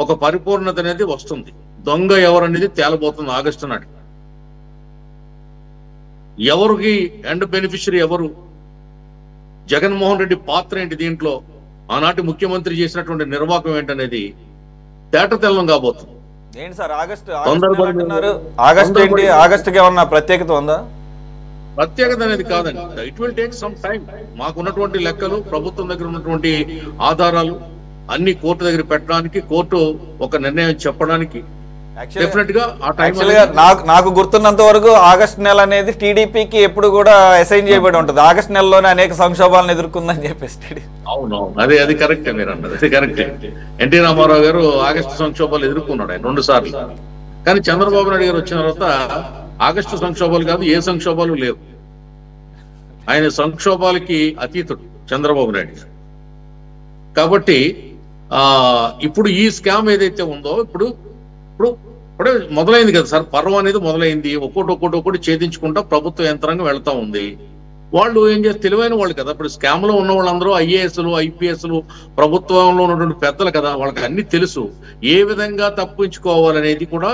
ఒక పరిపూర్ణత అనేది వస్తుంది. దొంగ ఎవరనేది తేలబోతుంది ఆగస్టు నాటికి. ఎవరికి ఎండ్ బెనిఫిషరీ ఎవరు, జగన్మోహన్ రెడ్డి పాత్ర ఏంటి దీంట్లో, ఆనాటి ముఖ్యమంత్రి చేసినటువంటి నిర్వాహకం ఏంటనేది తేటతెల్లం కాబోతుంది. ఏంటి సార్ ఆగస్టుకి ఏమన్నా ప్రత్యేకత ఉందా? ప్రత్యేకత అనేది కాదండి. It will take some time. మాకున్నటువంటి లెక్కలు, ప్రభుత్వం దగ్గర ఉన్నటువంటి ఆధారాలు అన్ని కోర్టు దగ్గర పెట్టడానికి, కోర్టు ఒక నిర్ణయం చెప్పడానికి డెఫినెట్ గా ఆ టైం నాకు గుర్తున్నంత వరకు ఆగస్టు నెల అనేది టీడీపీకి ఎప్పుడు కూడా అసైన్ చేయబడి ఉంటుంది. ఆగస్టు నెలలోనే అనేక సంక్షోభాలను ఎదుర్కొందని చెప్పేసి. అవునవును, అది కరెక్టే మీరు అన్నది, అది కరెక్టే. ఎన్టీ రామారావు గారు ఆగస్టు సంక్షోభాలు ఎదుర్కొన్నాడు ఆయన 2 సార్లు. కానీ చంద్రబాబు నాయుడు గారు వచ్చిన తర్వాత ఆగస్టు సంక్షోభాలు కాదు, ఏ సంక్షోభాలు లేవు. ఆయన సంక్షోభాలకి అతీతుడు చంద్రబాబు నాయుడు. కాబట్టి ఇప్పుడు ఈ స్కామ్ ఏదైతే ఉందో ఇప్పుడు ఇప్పుడే మొదలైంది కదా సార్, పర్వం అనేది మొదలైంది. ఒక్కొక్కటి ఛేదించుకుంటా ప్రభుత్వ యంత్రాంగం వెళ్తా ఉంది. వాళ్ళు ఏం చేస్తారు, తెలివైన వాళ్ళు కదా. ఇప్పుడు స్కామ్ లో ఉన్న వాళ్ళందరూ ఐఏఎస్లు ఐపీఎస్లు ప్రభుత్వంలో ఉన్నటువంటి పెద్దలు కదా, వాళ్ళకి అన్ని తెలుసు. ఏ విధంగా తప్పించుకోవాలనేది కూడా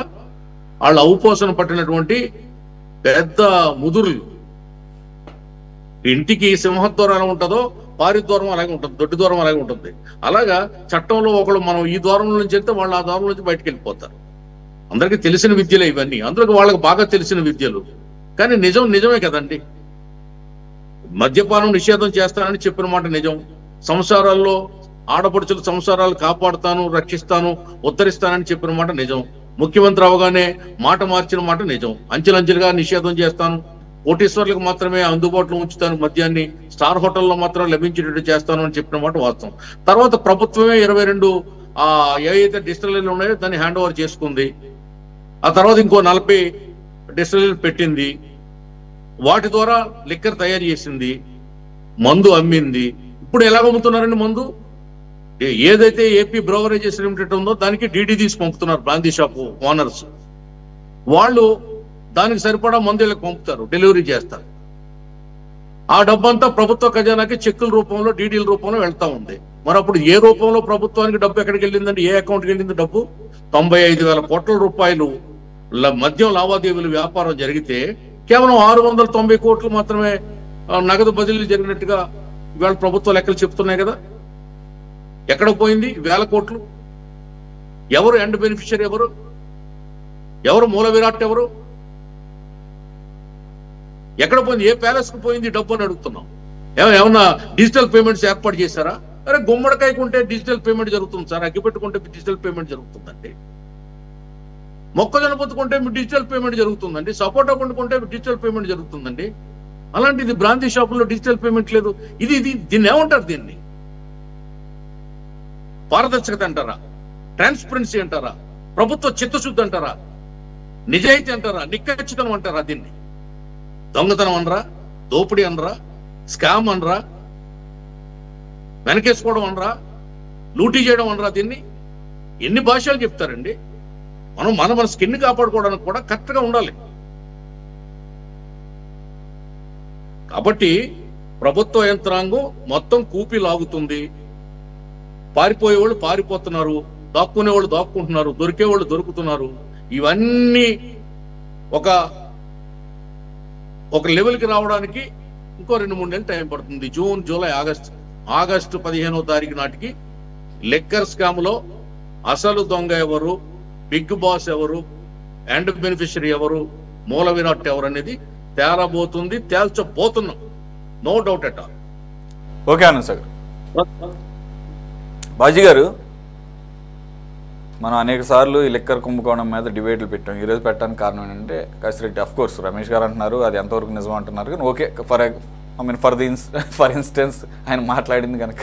వాళ్ళు ఔపోసన పట్టినటువంటి పెద్ద ముదురులు. ఇంటికి సింహద్వారం ఎలా ఉంటుందో పారిద్వారం అలాగే ఉంటుంది, దొడ్డి ద్వారం అలాగే ఉంటుంది. అలాగా చట్టంలో ఒకళ్ళు మనం ఈ ద్వారం నుంచి వెళ్తే వాళ్ళు ఆ ద్వారం నుంచి బయటకు వెళ్ళిపోతారు. అందరికీ తెలిసిన విద్యలే ఇవన్నీ, అందులో వాళ్ళకి బాగా తెలిసిన విద్యలు. కానీ నిజమే కదండి. మద్యపానం నిషేధం చేస్తానని చెప్పిన మాట నిజం. సంసారాల్లో ఆడపడుచుల సంసారాలు కాపాడుతాను, రక్షిస్తాను, ఉద్ధరిస్తానని చెప్పిన మాట నిజం. ముఖ్యమంత్రి అవగానే మాట మార్చిన మాట నిజం. అంచెలంచెలుగా నిషేధం చేస్తాను, కోటీశ్వర్లకు మాత్రమే అందుబాటులో ఉంచుతాను, మద్యాన్ని స్టార్ హోటల్లో మాత్రం లభించేటట్టు చేస్తాను అని చెప్పిన మాట వాస్తవం. తర్వాత ప్రభుత్వమే 22 ఏవైతే డిస్టిలరీలు ఉన్నాయో దాన్ని హ్యాండ్ ఓవర్ చేసుకుంది. ఆ తర్వాత ఇంకో 40 డిస్టిలరీలు పెట్టింది. వాటి ద్వారా లిక్కర్ తయారు చేసింది, మందు అమ్మింది. ఇప్పుడు ఎలా అమ్ముతున్నారండి మందు? ఏదైతే ఏపీ బ్రోవరేజెస్ లిమిటెడ్ ఉందో దానికి డీడీ తీసి పంపుతున్నారు బ్రాందీ షాపు ఓనర్స్. వాళ్ళు దానికి సరిపడా మందు వీళ్ళకి పంపుతారు, డెలివరీ చేస్తారు. ఆ డబ్బంతా ప్రభుత్వ ఖజానాకి చెక్కుల రూపంలో డీడీల రూపంలో వెళ్తా ఉంది. మరి అప్పుడు ఏ రూపంలో ప్రభుత్వానికి డబ్బు ఎక్కడికి వెళ్ళిందండి? ఏ అకౌంట్కి వెళ్ళింది డబ్బు? 95,000 కోట్ల రూపాయలు మద్యం లావాదేవీలు వ్యాపారం జరిగితే కేవలం 690 కోట్లు మాత్రమే నగదు బదిలీ జరిగినట్టుగా ఇవాళ ప్రభుత్వ లెక్కలు చెప్తున్నాయి కదా. ఎక్కడ పోయింది 1000 కోట్లు? ఎవరు ఎండ్ బెనిఫిషియరీ? ఎవరు మూల విరాట్? ఎవరు? ఎక్కడ పోయింది? ఏ ప్యాలెస్ కు పోయింది డబ్బు అని అడుగుతున్నాం. ఏమన్నా డిజిటల్ పేమెంట్స్ ఏర్పాటు చేశారా? అరే గుమ్మడికాయకుంటే డిజిటల్ పేమెంట్ జరుగుతుంది సార్, అగ్గిపెట్టుకుంటే డిజిటల్ పేమెంట్ జరుగుతుందండి, మొక్కజొన్న పొత్తుకుంటే డిజిటల్ పేమెంట్ జరుగుతుందండి, సపోటా పండుకుంటే డిజిటల్ పేమెంట్ జరుగుతుందండి. అలాంటిది బ్రాందీ షాపుల్లో డిజిటల్ పేమెంట్ లేదు. దీన్ని ఏమంటారు? దీన్ని పారదర్శకత అంటారా? ట్రాన్స్పరెన్సీ అంటారా? ప్రభుత్వ చిత్తశుద్ధి అంటారా? నిజాయితీ అంటారా? నిక్కచ్చితనం అంటారా? దీన్ని దొంగతనం అనరా? దోపిడీ అనరా? స్కామ్ అనరా? వెనకేసుకోవడం అనరా? లూటీ చేయడం అనరా? దీన్ని ఎన్ని భాషలు చెప్తారండి? మన స్కిన్ కాపాడుకోవడానికి కూడా కరెక్ట్ గా ఉండాలి. కాబట్టి ప్రభుత్వ యంత్రాంగం మొత్తం కూపి లాగుతుంది. పారిపోయేవాళ్ళు పారిపోతున్నారు, దాక్కునేవాళ్ళు దాక్కుంటున్నారు, దొరికేవాళ్ళు దొరుకుతున్నారు. ఇవన్నీ ఒక లెవెల్కి రావడానికి ఇంకో 2-3 నెలలు టైం పడుతుంది. జూన్, జూలై, ఆగస్టు 15వ తారీఖు నాటికి లిక్కర్ స్కామ్ లో అసలు దొంగ ఎవరు, బిగ్ బాస్ ఎవరు, ఎండ్ బెనిఫిషరీ ఎవరు, మూల విరాట్ ఎవరు అనేది తేలబోతుంది, తేల్చబోతున్నాం. No doubt at all. Okay Anand sir. Baji garu, మనం అనేక సార్లు ఈ లిక్కర్ కుంభకోణం మీద డిబేట్లు పెట్టాం. ఈరోజు పెట్టడానికి కారణం ఏంటంటే కాసిరెడ్డి అఫ్ కోర్స్ రమేష్ గారు అంటున్నారు అది ఎంతవరకు నిజం అంటున్నారు. కానీ ఓకే, ఫర్ ఇన్స్టెన్స్ ఆయన మాట్లాడింది కనుక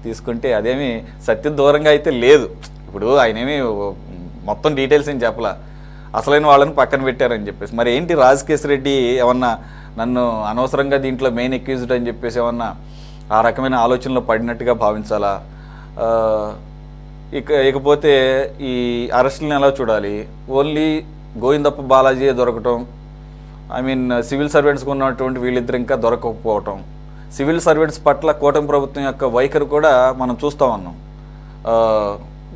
తీసుకుంటే అదేమి సత్యం దూరంగా అయితే లేదు. ఇప్పుడు ఆయనేమి మొత్తం డీటెయిల్స్ ఏం చెప్పలా, అసలైన వాళ్ళని పక్కన పెట్టారని చెప్పేసి. మరి ఏంటి రాజకేశ్ రెడ్డి ఏమన్నా నన్ను అనవసరంగా దీంట్లో మెయిన్ అక్యూజ్డ్ అని చెప్పేసి ఏమన్నా ఆ రకమైన ఆలోచనలో పడినట్టుగా భావించాలా? ఇకపోతే ఈ అరెస్టులను ఎలా చూడాలి? ఓన్లీ గోవిందప్ప బాలాజీ దొరకటం, సివిల్ సర్వెంట్స్కి ఉన్నటువంటి వీళ్ళిద్దరు ఇంకా దొరకకపోవటం, సివిల్ సర్వెంట్స్ పట్ల కూటమి ప్రభుత్వం యొక్క వైఖరి కూడా మనం చూస్తూ ఉన్నాం.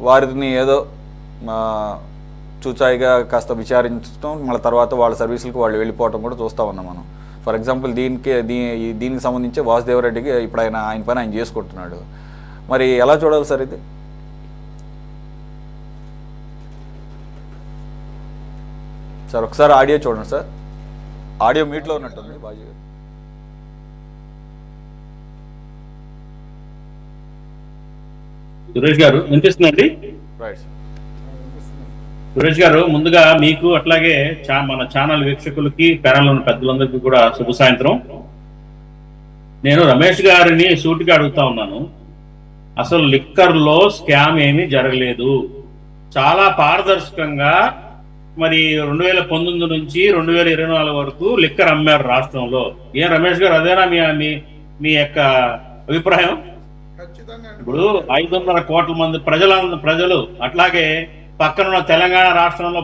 వారిని ఏదో చూచాయిగా కాస్త విచారించడం, మళ్ళీ తర్వాత వాళ్ళ సర్వీసులకు వాళ్ళు వెళ్ళిపోవటం కూడా చూస్తూ ఉన్నాం మనం. ఫర్ ఎగ్జాంపుల్ దీనికి సంబంధించి వాసుదేవరెడ్డికి ఇప్పుడు ఆయన పని ఆయన చేసుకుంటున్నాడు. మరి ఎలా చూడాలి సార్ ఇది? సార్ ఒకసారి ఆడియో చూడండి సార్. ఆడియో మీట్లో ఉన్నట్టుంది బాజీ గారు. సురేష్ గారు వినిపిస్తుందండి? రైట్. సురేష్ గారు, ముందుగా మీకు అట్లాగే మన ఛానల్ వీక్షకులకి ప్యానల్ ఉన్న పెద్దలందరికీ కూడా శుభ సాయంత్రం. నేను రమేష్ గారిని సూటిగా అడుగుతా ఉన్నాను. అసలు లిక్కర్లో స్కామ్ ఏమీ జరగలేదు, చాలా పారదర్శకంగా మరి 2019 నుంచి 2024 వరకు లిక్కర్ అమ్మారు రాష్ట్రంలో. ఏం రమేష్ గారు, అదేనా మీ యొక్క అభిప్రాయం? ఇప్పుడు 5.5 కోట్ల మంది ప్రజలు అట్లాగే పక్కనున్న తెలంగాణ రాష్ట్రంలో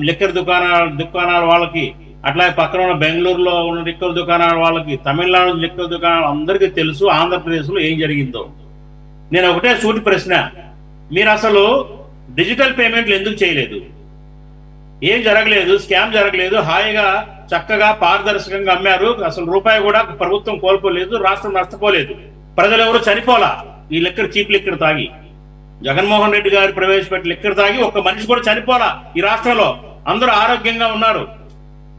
లిక్కర్ దుకాణాల వాళ్ళకి, అట్లాగే పక్కన ఉన్న బెంగళూరులో ఉన్న లిక్కర్ దుకాణాల వాళ్ళకి, తమిళనాడు లిక్కర్ దుకాణాలు అందరికీ తెలుసు ఆంధ్రప్రదేశ్లో ఏం జరిగిందో. నేను ఒకటే సూటి ప్రశ్న, మీరు అసలు డిజిటల్ పేమెంట్లు ఎందుకు చేయలేదు? ఏం జరగలేదు, స్కామ్ జరగలేదు, హాయిగా చక్కగా పారదర్శకంగా అమ్మారు. అసలు రూపాయి కూడా ప్రభుత్వం కోల్పోలేదు, రాష్ట్రం నష్టపోలేదు, ప్రజలు ఎవరు చనిపోలా ఈ లిక్కర్, చీప్ లిక్కర్ తాగి. జగన్మోహన్ రెడ్డి గారు ప్రవేశపెట్టి లిక్కర్ తాగి ఒక్క మనిషి కూడా చనిపోలా ఈ రాష్ట్రంలో, అందరూ ఆరోగ్యంగా ఉన్నారు.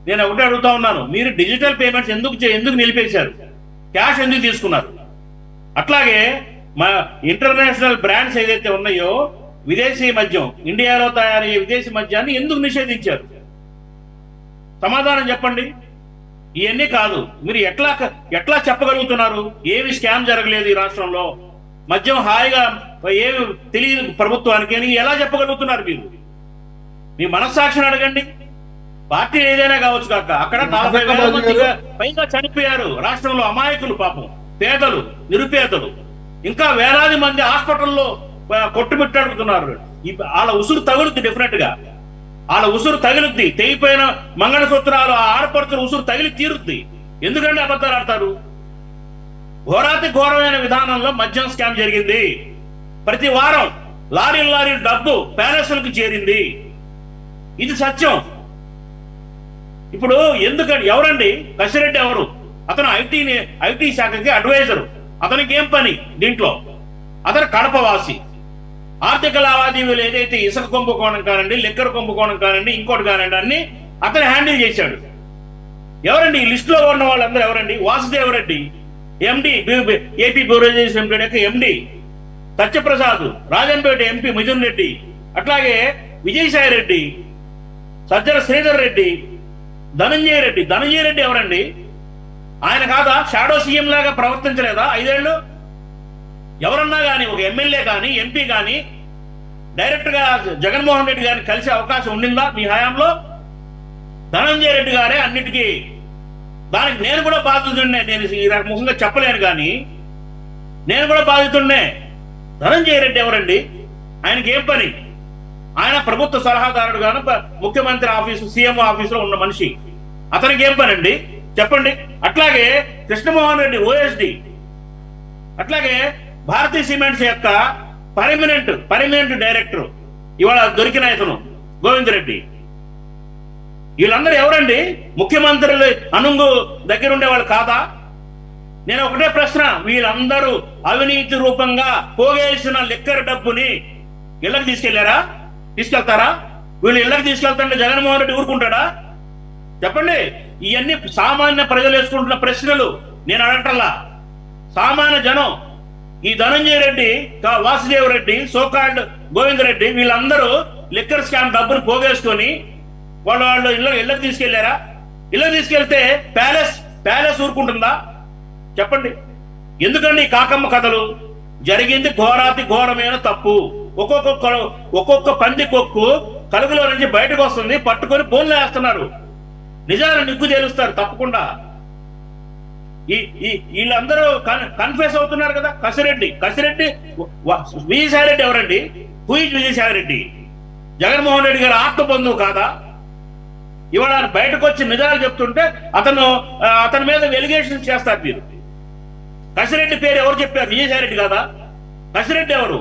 నేను ఒకటే అడుగుతా ఉన్నాను, మీరు డిజిటల్ పేమెంట్స్ ఎందుకు నిలిపేశారు? క్యాష్ ఎందుకు తీసుకున్నారు? అట్లాగే మా ఇంటర్నేషనల్ బ్రాండ్స్ ఏదైతే ఉన్నాయో, విదేశీ మద్యం, ఇండియాలో తయారయ్యే విదేశీ మద్యాన్ని ఎందుకు నిషేధించారు? సమాధానం చెప్పండి. ఇవన్నీ కాదు, మీరు ఎట్లా చెప్పగలుగుతున్నారు ఏమి స్కామ్ జరగలేదు ఈ రాష్ట్రంలో, మద్యం హాయిగా ఏమి తెలియదు ప్రభుత్వానికి అని ఎలా చెప్పగలుగుతున్నారు? మీరు మీ మనస్సాక్షిని అడగండి. పార్టీ ఏదైనా కావచ్చు కాక, అక్కడ 40,000 మంది పైగా చనిపోయారు రాష్ట్రంలో, అమాయకులు, పాపం పేదలు, నిరుపేదలు, ఇంకా వేలాది మంది హాస్పిటల్లో కొట్టుమిట్టాడుతున్నారు. వాళ్ళ ఉసురు తగులుద్ది, డెఫినెట్ గా వాళ్ళ ఉసురు తగులుద్ది. తెగిపోయిన మంగళసూత్రాలు ఆడపడుతున్న ఉసురు తగిలి తీరుద్ది. ఎందుకంటే అబద్ధాలు ఆడతారు? ఘోరాతి ఘోరమైన విధానంలో మద్యం స్కామ్ జరిగింది. ప్రతి వారం లారీ డబ్బు ప్యాలెస్లకు చేరింది. ఇది సత్యం. ఇప్పుడు ఎందుకంటే ఎవరండి కసిరెడ్డి? ఎవరు అతను? ఐటీ శాఖకి అడ్వైజరు. అతనికి ఏం పని దీంట్లో? అతను కడపవాసి. ఆర్థిక లావాదేవీలు ఏదైతే ఇసుక కుంభకోణం కానండి, లిక్కర్ కుంభకోణం కానండి, ఇంకోటి కానండి, అన్ని అతను హ్యాండిల్ చేశాడు. ఎవరండి ఈ లిస్ట్ లో ఉన్న వాళ్ళందరూ? ఎవరండి? వాసుదేవ్ రెడ్డి ఎండి, ఏపీ బ్యూరేజెస్ లిమిటెడ్ యొక్క ఎండి, సత్యప్రసాద్, రాజంపేట ఎంపీ మిథున్ రెడ్డి, అట్లాగే విజయసాయి రెడ్డి, సజ్జల శ్రీధర్ రెడ్డి, ధనంజయ రెడ్డి ఎవరండి? ఆయన కాదా షాడో సీఎం లాగా ప్రవర్తించలేదా 5 ఏళ్ళు? ఎవరన్నా కానీ, ఒక ఎమ్మెల్యే కానీ, ఎంపీ కానీ డైరెక్ట్ గా జగన్మోహన్ రెడ్డి గారిని కలిసే అవకాశం ఉండిందా మీ హయాంలో? ధనంజయ రెడ్డి గారే అన్నిటికీ. దానికి నేను కూడా బాధితుడినే. నేను ఈ ముఖంగా చెప్పలేను కానీ నేను కూడా బాధితుడినే. ధనంజయ రెడ్డి ఎవరండి? ఆయనకి ఏం పని? ఆయన ప్రభుత్వ సలహాదారుడు గాను ముఖ్యమంత్రి ఆఫీసు, సీఎం ఆఫీసులో ఉన్న మనిషి. అతనికి ఏం పని అండి చెప్పండి? అట్లాగే కృష్ణమోహన్ రెడ్డి ఓఎస్డి, అట్లాగే భారతీ సిమెంట్స్ యొక్క పర్మనెంట్ డైరెక్టర్ ఇవాళ దొరికిన ఇతను గోవిందరెడ్డి. వీళ్ళందరూ ఎవరండి? ముఖ్యమంత్రులు అనుంగు దగ్గర ఉండేవాళ్ళు కాదా? నేను ఒకటే ప్రశ్న, వీళ్ళందరూ అవినీతి రూపంగా పోగేసిన లిక్కర్ డబ్బుని ఇళ్ళకి తీసుకెళ్తారా? వీళ్ళు ఇళ్ళకి తీసుకెళ్తాంటే జగన్మోహన్ రెడ్డి ఊరుకుంటాడా? చెప్పండి. ఇవన్నీ సామాన్య ప్రజలు వేసుకుంటున్న ప్రశ్నలు, నేను అడగటల్లా. సామాన్య జనం, ఈ ధనంజయ రెడ్డి, వాసుదేవ్ రెడ్డి, సోకాల్డ్ గోవిందరెడ్డి, వీళ్ళందరూ లిక్కర్ స్కామ్ డబ్బులు పోగేసుకొని వాళ్ళు ఇళ్ళకి తీసుకెళ్లారా? ఇళ్ళకి తీసుకెళ్తే ప్యాలెస్ ఊరుకుంటుందా? చెప్పండి. ఎందుకండి ఈ కాకమ్మ కథలు? జరిగింది ఘోరాతి ఘోరమైన తప్పు. ఒక్కొక్క పంది కొక్కు కలుగులో నుంచి బయటకు వస్తుంది, పట్టుకొని బోన్లు వేస్తున్నారు. నిజాలు నిగ్గు తేలుస్తారు తప్పకుండా. వీళ్ళందరూ కన్ఫ్యూస్ అవుతున్నారు కదా. కసిరెడ్డి విజయసాయి రెడ్డి ఎవరండి? Who is Vijayasai Reddy? జగన్మోహన్ రెడ్డి గారు ఆత్మబంధువు కాదా? ఇవాళ బయటకు వచ్చి నిజాలు చెప్తుంటే అతని మీద ఎలిగేషన్స్ చేస్తారు మీరు. కసిరెడ్డి పేరు ఎవరు చెప్పారు? విజయసాయి రెడ్డి కాదా? కసిరెడ్డి ఎవరు?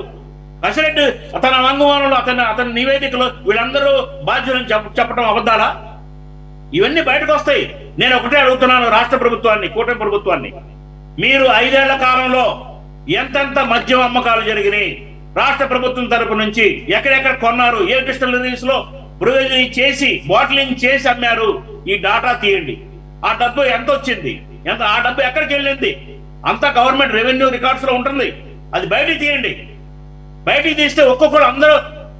కసిరెడ్డి తన వంగమానంలో అతని నివేదికలో వీళ్ళందరూ బాధ్యులను చెప్పడం అబద్ధాలా? ఇవన్నీ బయటకు వస్తాయి. నేను ఒకటే అడుగుతున్నాను రాష్ట్ర ప్రభుత్వాన్ని, కూటమి ప్రభుత్వాన్ని, మీరు 5 ఏళ్ల కాలంలో ఎంతెంత మద్యం అమ్మకాలు జరిగినాయి? రాష్ట్ర ప్రభుత్వం తరపు నుంచి ఎక్కడెక్కడ కొన్నారు? ఏ డిస్టిలరీస్ లో బ్రూవరీ చేసి బాటిలింగ్ చేసి అమ్మారు? ఈ డాటా తీయండి. ఆ డబ్బు ఎంత వచ్చింది? ఆ డబ్బు ఎక్కడికి వెళ్ళింది? అంతా గవర్నమెంట్ రెవెన్యూ రికార్డ్స్ లో ఉంటుంది. అది బయటికి తీయండి. బయటికి తీస్తే ఒక్కొక్కరు అందరూ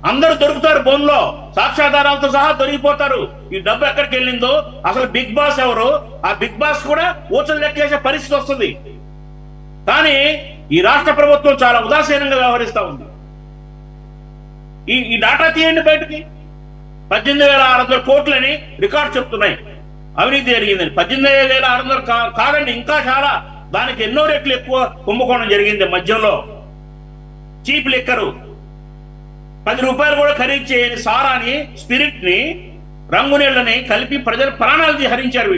అందరూ దొరుకుతారు బోన్లో, సాక్ష్యాధారాలతో సహా దొరికిపోతారు. ఈ డబ్బు ఎక్కడికి వెళ్ళిందో, అసలు బిగ్ బాస్ ఎవరు, ఆ బిగ్ బాస్ కూడా ఊచలు లెక్కేసే పరిస్థితి వస్తుంది. కానీ ఈ రాష్ట్ర ప్రభుత్వం చాలా ఉదాసీనంగా వ్యవహరిస్తా ఉంది. ఈ డాటా తీయండి బయటకి. 18,600 కోట్లని రికార్డు చెప్తున్నాయి అవినీతి జరిగిందని. 18,600 కాదండి, ఇంకా చాలా, దానికి ఎన్నో రెట్లు ఎక్కువ కుంభకోణం జరిగింది మధ్యలో. చీప్ లిక్కరు, 10 రూపాయలు కూడా ఖరీదు చేయని సారాని, స్పిరిట్ ని, రంగునీళ్ళని కలిపి ప్రజల ప్రాణాలు హరించారు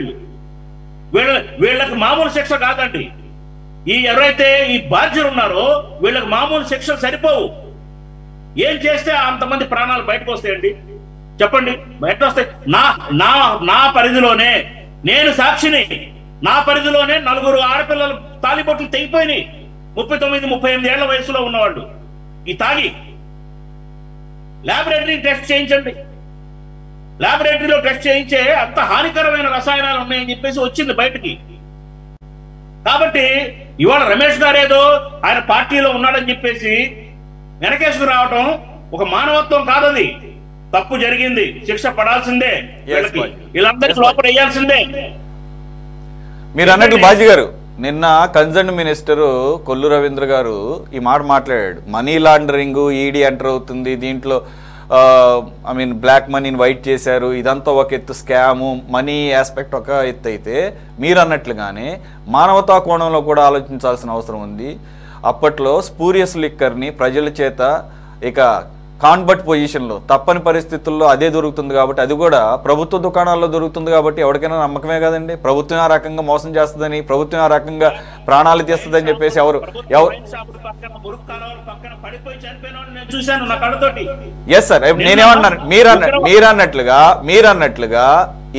వీళ్ళకి మామూలు శిక్ష కాదండి. ఎవరైతే ఈ బాధ్యులు ఉన్నారో వీళ్ళకి మామూలు శిక్షలు సరిపోవు. ఏం చేస్తే అంతమంది ప్రాణాలు బయటకు వస్తాయండి చెప్పండి? బయట వస్తాయి. నా పరిధిలోనే, నేను సాక్షిని, నా పరిధిలోనే 4 ఆడపిల్లలు తాలిబొట్లు తెగిపోయినాయి. 39-38 ఏళ్ల వయసులో ఉన్నవాళ్ళు ఈ తాగి. ల్యాబొరేటరీ టెస్ట్ చేయించండి. ల్యాబొరేటరీలో టెస్ట్ చేయించే అంత హానికరమైన రసాయనాలు ఉన్నాయని చెప్పేసి వచ్చింది బయటికి. కాబట్టి ఇవాళ రమేష్ గారు ఏదో ఆయన పార్టీలో ఉన్నాడని చెప్పేసి వెనకేసుకు రావటం ఒక మానవత్వం కాదది. తప్పు జరిగింది, శిక్ష పడాల్సిందే, వీళ్ళందరికీ లోపల వేయాల్సిందే. మీరు అన్నట్లు బాజీ గారు, నిన్న కన్సర్న్ మినిస్టర్ కొల్లు రవీంద్ర గారు ఈ మాట మాట్లాడాడు. మనీ లాండరింగ్ ఈడీ ఎంటర్ అవుతుంది, దీంట్లో బ్లాక్ మనీని వైట్ చేశారు, ఇదంతా ఒక ఎత్తు, స్కాము, మనీ ఆస్పెక్ట్ ఒక ఎత్తు అయితే, మీరు అన్నట్లుగానే మానవతా కోణంలో కూడా ఆలోచించాల్సిన అవసరం ఉంది. అప్పట్లో స్పూరియస్ లిక్కర్ని ప్రజల చేత ఇక కాన్బట్ పొజిషన్లో తప్పని పరిస్థితుల్లో అదే దొరుకుతుంది కాబట్టి, అది కూడా ప్రభుత్వ దుకాణాల్లో దొరుకుతుంది కాబట్టి ఎవరికైనా నమ్మకమే కదండి. ప్రభుత్వం ఆ రకంగా మోసం చేస్తుందని, ప్రభుత్వం ఆ రకంగా ప్రాణాలు తీస్తుందని చెప్పేసి ఎవరు ఎస్ సార్, నేనేమన్నాను, మీరన్నట్లుగా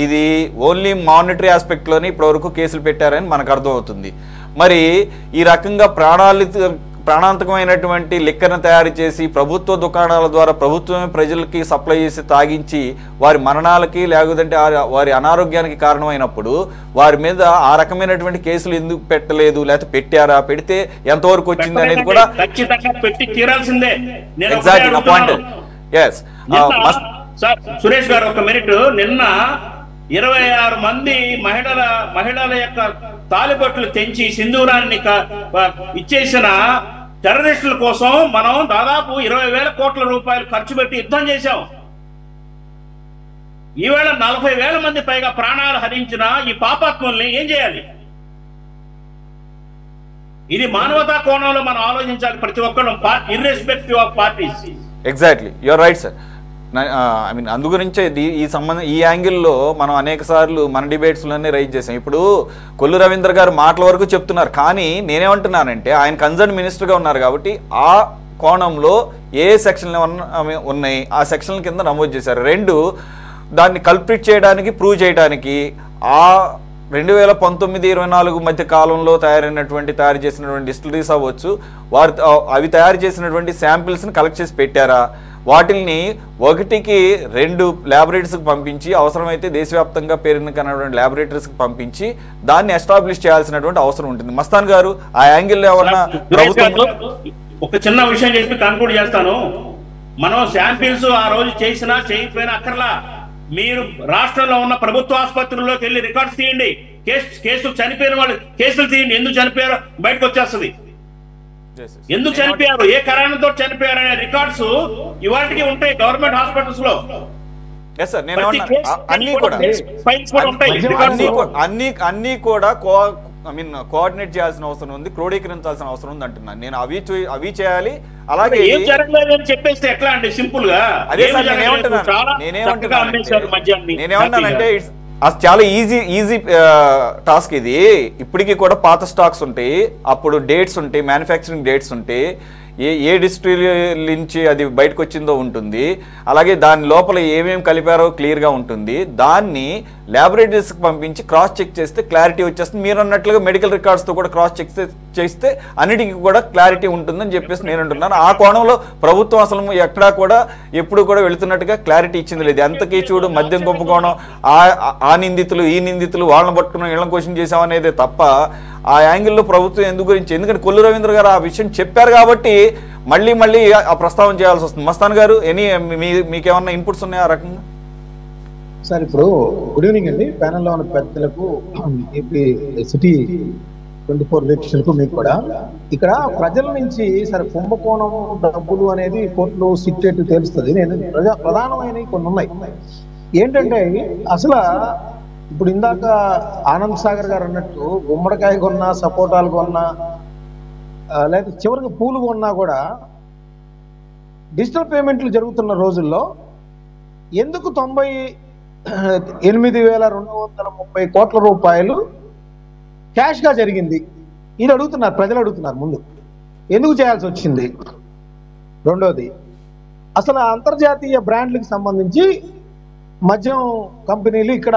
ఇది ఓన్లీ మానిటరీ ఆస్పెక్ట్ లోనే ఇప్పటి వరకు కేసులు పెట్టారని మనకు అర్థం అవుతుంది. మరి ఈ రకంగా ప్రాణాంతకమైనటువంటి లిక్కర్ను తయారు చేసి ప్రభుత్వ దుకాణాల ద్వారా ప్రభుత్వమే ప్రజలకి సప్లై చేసి తాగించి వారి మరణాలకి లేకపోతే వారి అనారోగ్యానికి కారణమైనప్పుడు వారి మీద ఆ రకమైనటువంటి కేసులు ఎందుకు పెట్టలేదు, లేకపోతే పెట్టారా, పెడితే ఎంతవరకు వచ్చింది అనేది కూడా ఎగ్జాక్ట్లీ నా పాయింట్. ఎస్ సురేష్ గారు ఒక మినిట్. నిన్న 26 మంది మహిళల యొక్క తాలిబొట్లు తెంచి సింధూరాన్ని ఇచ్చేసిన టెర్రరిస్టుల కోసం మనం దాదాపు 20,000 కోట్ల రూపాయలు ఖర్చు పెట్టి యుద్ధం చేశాం. ఈవేళ 40,000 మంది పైగా ప్రాణాలు హరించిన ఈ పాపాత్ముల్ని ఏం చేయాలి? ఇది మానవతా కోణంలో మనం ఆలోచించాలి ప్రతి ఒక్కరు, irrespective of parties. Exactly, you're right sir. అందు గురించే ఈ యాంగిల్లో మనం అనేక సార్లు మన డిబేట్స్లోనే రైజ్ చేసాం. ఇప్పుడు కొల్లు రవీంద్ర గారు మాటల వరకు చెప్తున్నారు, కానీ నేనేమంటున్నానంటే ఆయన కన్సర్న్ మినిస్టర్గా ఉన్నారు కాబట్టి ఆ కోణంలో ఏ సెక్షన్లు ఉన్నాయి ఆ సెక్షన్ల కింద నమోదు చేశారు. 2 దాన్ని కల్ప్రిట్ చేయడానికి, ప్రూవ్ చేయడానికి ఆ 2019-24 మధ్య కాలంలో తయారు చేసినటువంటి డిస్టిలరీస్ అవ్వచ్చు, అవి తయారు చేసినటువంటి శాంపిల్స్ని కలెక్ట్ చేసి పెట్టారా, వాటిల్ని 1కి 2 ల్యాబొరేటరీస్కి పంపించి అవసరమైతే దేశవ్యాప్తంగా పేరున్నటువంటి ల్యాబొరేటరీస్కి పంపించి దాన్ని ఎస్టాబ్లిష్ చేయాల్సినటువంటి అవసరం ఉంటుంది. మస్తాన్ గారు ఆ యాంగిల్లో ఏమన్నా ఒక చిన్న విషయం చెప్పి కన్క్లూడ్ చేస్తాను. మనం శాంపిల్స్ ఆ రోజు చేసినా చేయకపోయినా అక్కర్లా, మీరు రాష్ట్రంలో ఉన్న ప్రభుత్వ ఆసుపత్రుల్లోకి వెళ్ళి రికార్డ్స్ తీయండి. కేసులు చనిపోయిన వాళ్ళు కేసులు తీయండి, ఎందుకు చనిపోయారో బయటకు వచ్చేస్తుంది. ఎందుకు చనిపోయారు, ఏ కారణంతో చనిపోయారు అనే రికార్డ్స్ ఇవాళకి ఉంటాయి గవర్నమెంట్ హాస్పిటల్స్ లో. అన్ని కూడా కోఆర్డినేట్ చేయాల్సిన అవసరం ఉంది, క్రోడీకరించాల్సిన అవసరం ఉంది అంటున్నాను నేను. అవి చేయాలి. అలాగే ఏం జరగలేదని చెప్పేస్తే ఎట్లా అండి సింపుల్ గా? అదే సార్ నేనేమన్నానంటే చాలా ఈజీ టాస్క్ ఇది. ఇప్పటికీ కూడా పాత స్టాక్స్ ఉంటాయి, అప్పుడు డేట్స్ ఉంటాయి, మ్యానుఫ్యాక్చరింగ్ డేట్స్ ఉంటాయి, ఏ డిస్టిలరీ నుంచి అది బయటకు వచ్చిందో ఉంటుంది, అలాగే దాని లోపల ఏమేమి కలిపారో క్లియర్గా ఉంటుంది. దాన్ని ల్యాబొరేటరీస్కి పంపించి క్రాస్ చెక్ చేస్తే క్లారిటీ వచ్చేస్తుంది. మీరు అన్నట్లుగా మెడికల్ రికార్డ్స్తో కూడా క్రాస్ చెక్ చేస్తే అన్నిటికీ కూడా క్లారిటీ ఉంటుందని చెప్పేసి నేను అంటున్నాను. ఆ కోణంలో ప్రభుత్వం అసలు ఎక్కడా కూడా ఎప్పుడు కూడా వెళుతున్నట్టుగా క్లారిటీ ఇచ్చింది లేదు. ఎంతకీ చూడు మద్యం కుంభకోణం, ఆ నిందితులు ఈ నిందితులు వాళ్ళని పట్టుకుని ఇళ్ళని క్వశ్చన్ చేసామనేదే తప్ప ఆ యాంగిల్లో ప్రభుత్వం ఎందుకు గురించి, ఎందుకంటే కొల్లు రవీంద్ర గారు ఆ విషయం చెప్పారు కాబట్టి మళ్ళీ మళ్ళీ ఆ ప్రస్తావన చేయాల్సి వస్తుంది. మస్తాన్ గారు మీకేమన్నా ఇన్పుట్స్ ఉన్నాయా ఆ రకంగా? సార్ ఇప్పుడు గుడ్ ఈవినింగ్ అండి, ప్యానెల్లో ఉన్న పెద్దలకు, ఏపీ సిటీ 24 వీక్షకులకు మీకు కూడా. ఇక్కడ ప్రజల నుంచి సరే కుంభకోణం డబ్బులు అనేది కోర్టులో సిట్టేట్టు తెలుస్తుంది. నేను ప్రధానమైనవి కొన్ని ఉన్నాయి. ఏంటంటే అసలు ఇప్పుడు ఇందాక ఆనంద్ సాగర్ గారు అన్నట్టు గుమ్మడికాయ కొన్నా, సపోటాలు కొన్నా, లేకపోతే చివరికి పూలు కొన్నా కూడా డిజిటల్ పేమెంట్లు జరుగుతున్న రోజుల్లో ఎందుకు 98,230 కోట్ల రూపాయలు క్యాష్ గా జరిగింది? ఇది అడుగుతున్నారు, ప్రజలు అడుగుతున్నారు. ముందు ఎందుకు చేయాల్సి వచ్చింది? రెండోది, అసలు అంతర్జాతీయ బ్రాండ్లకు సంబంధించి మద్యం కంపెనీలు ఇక్కడ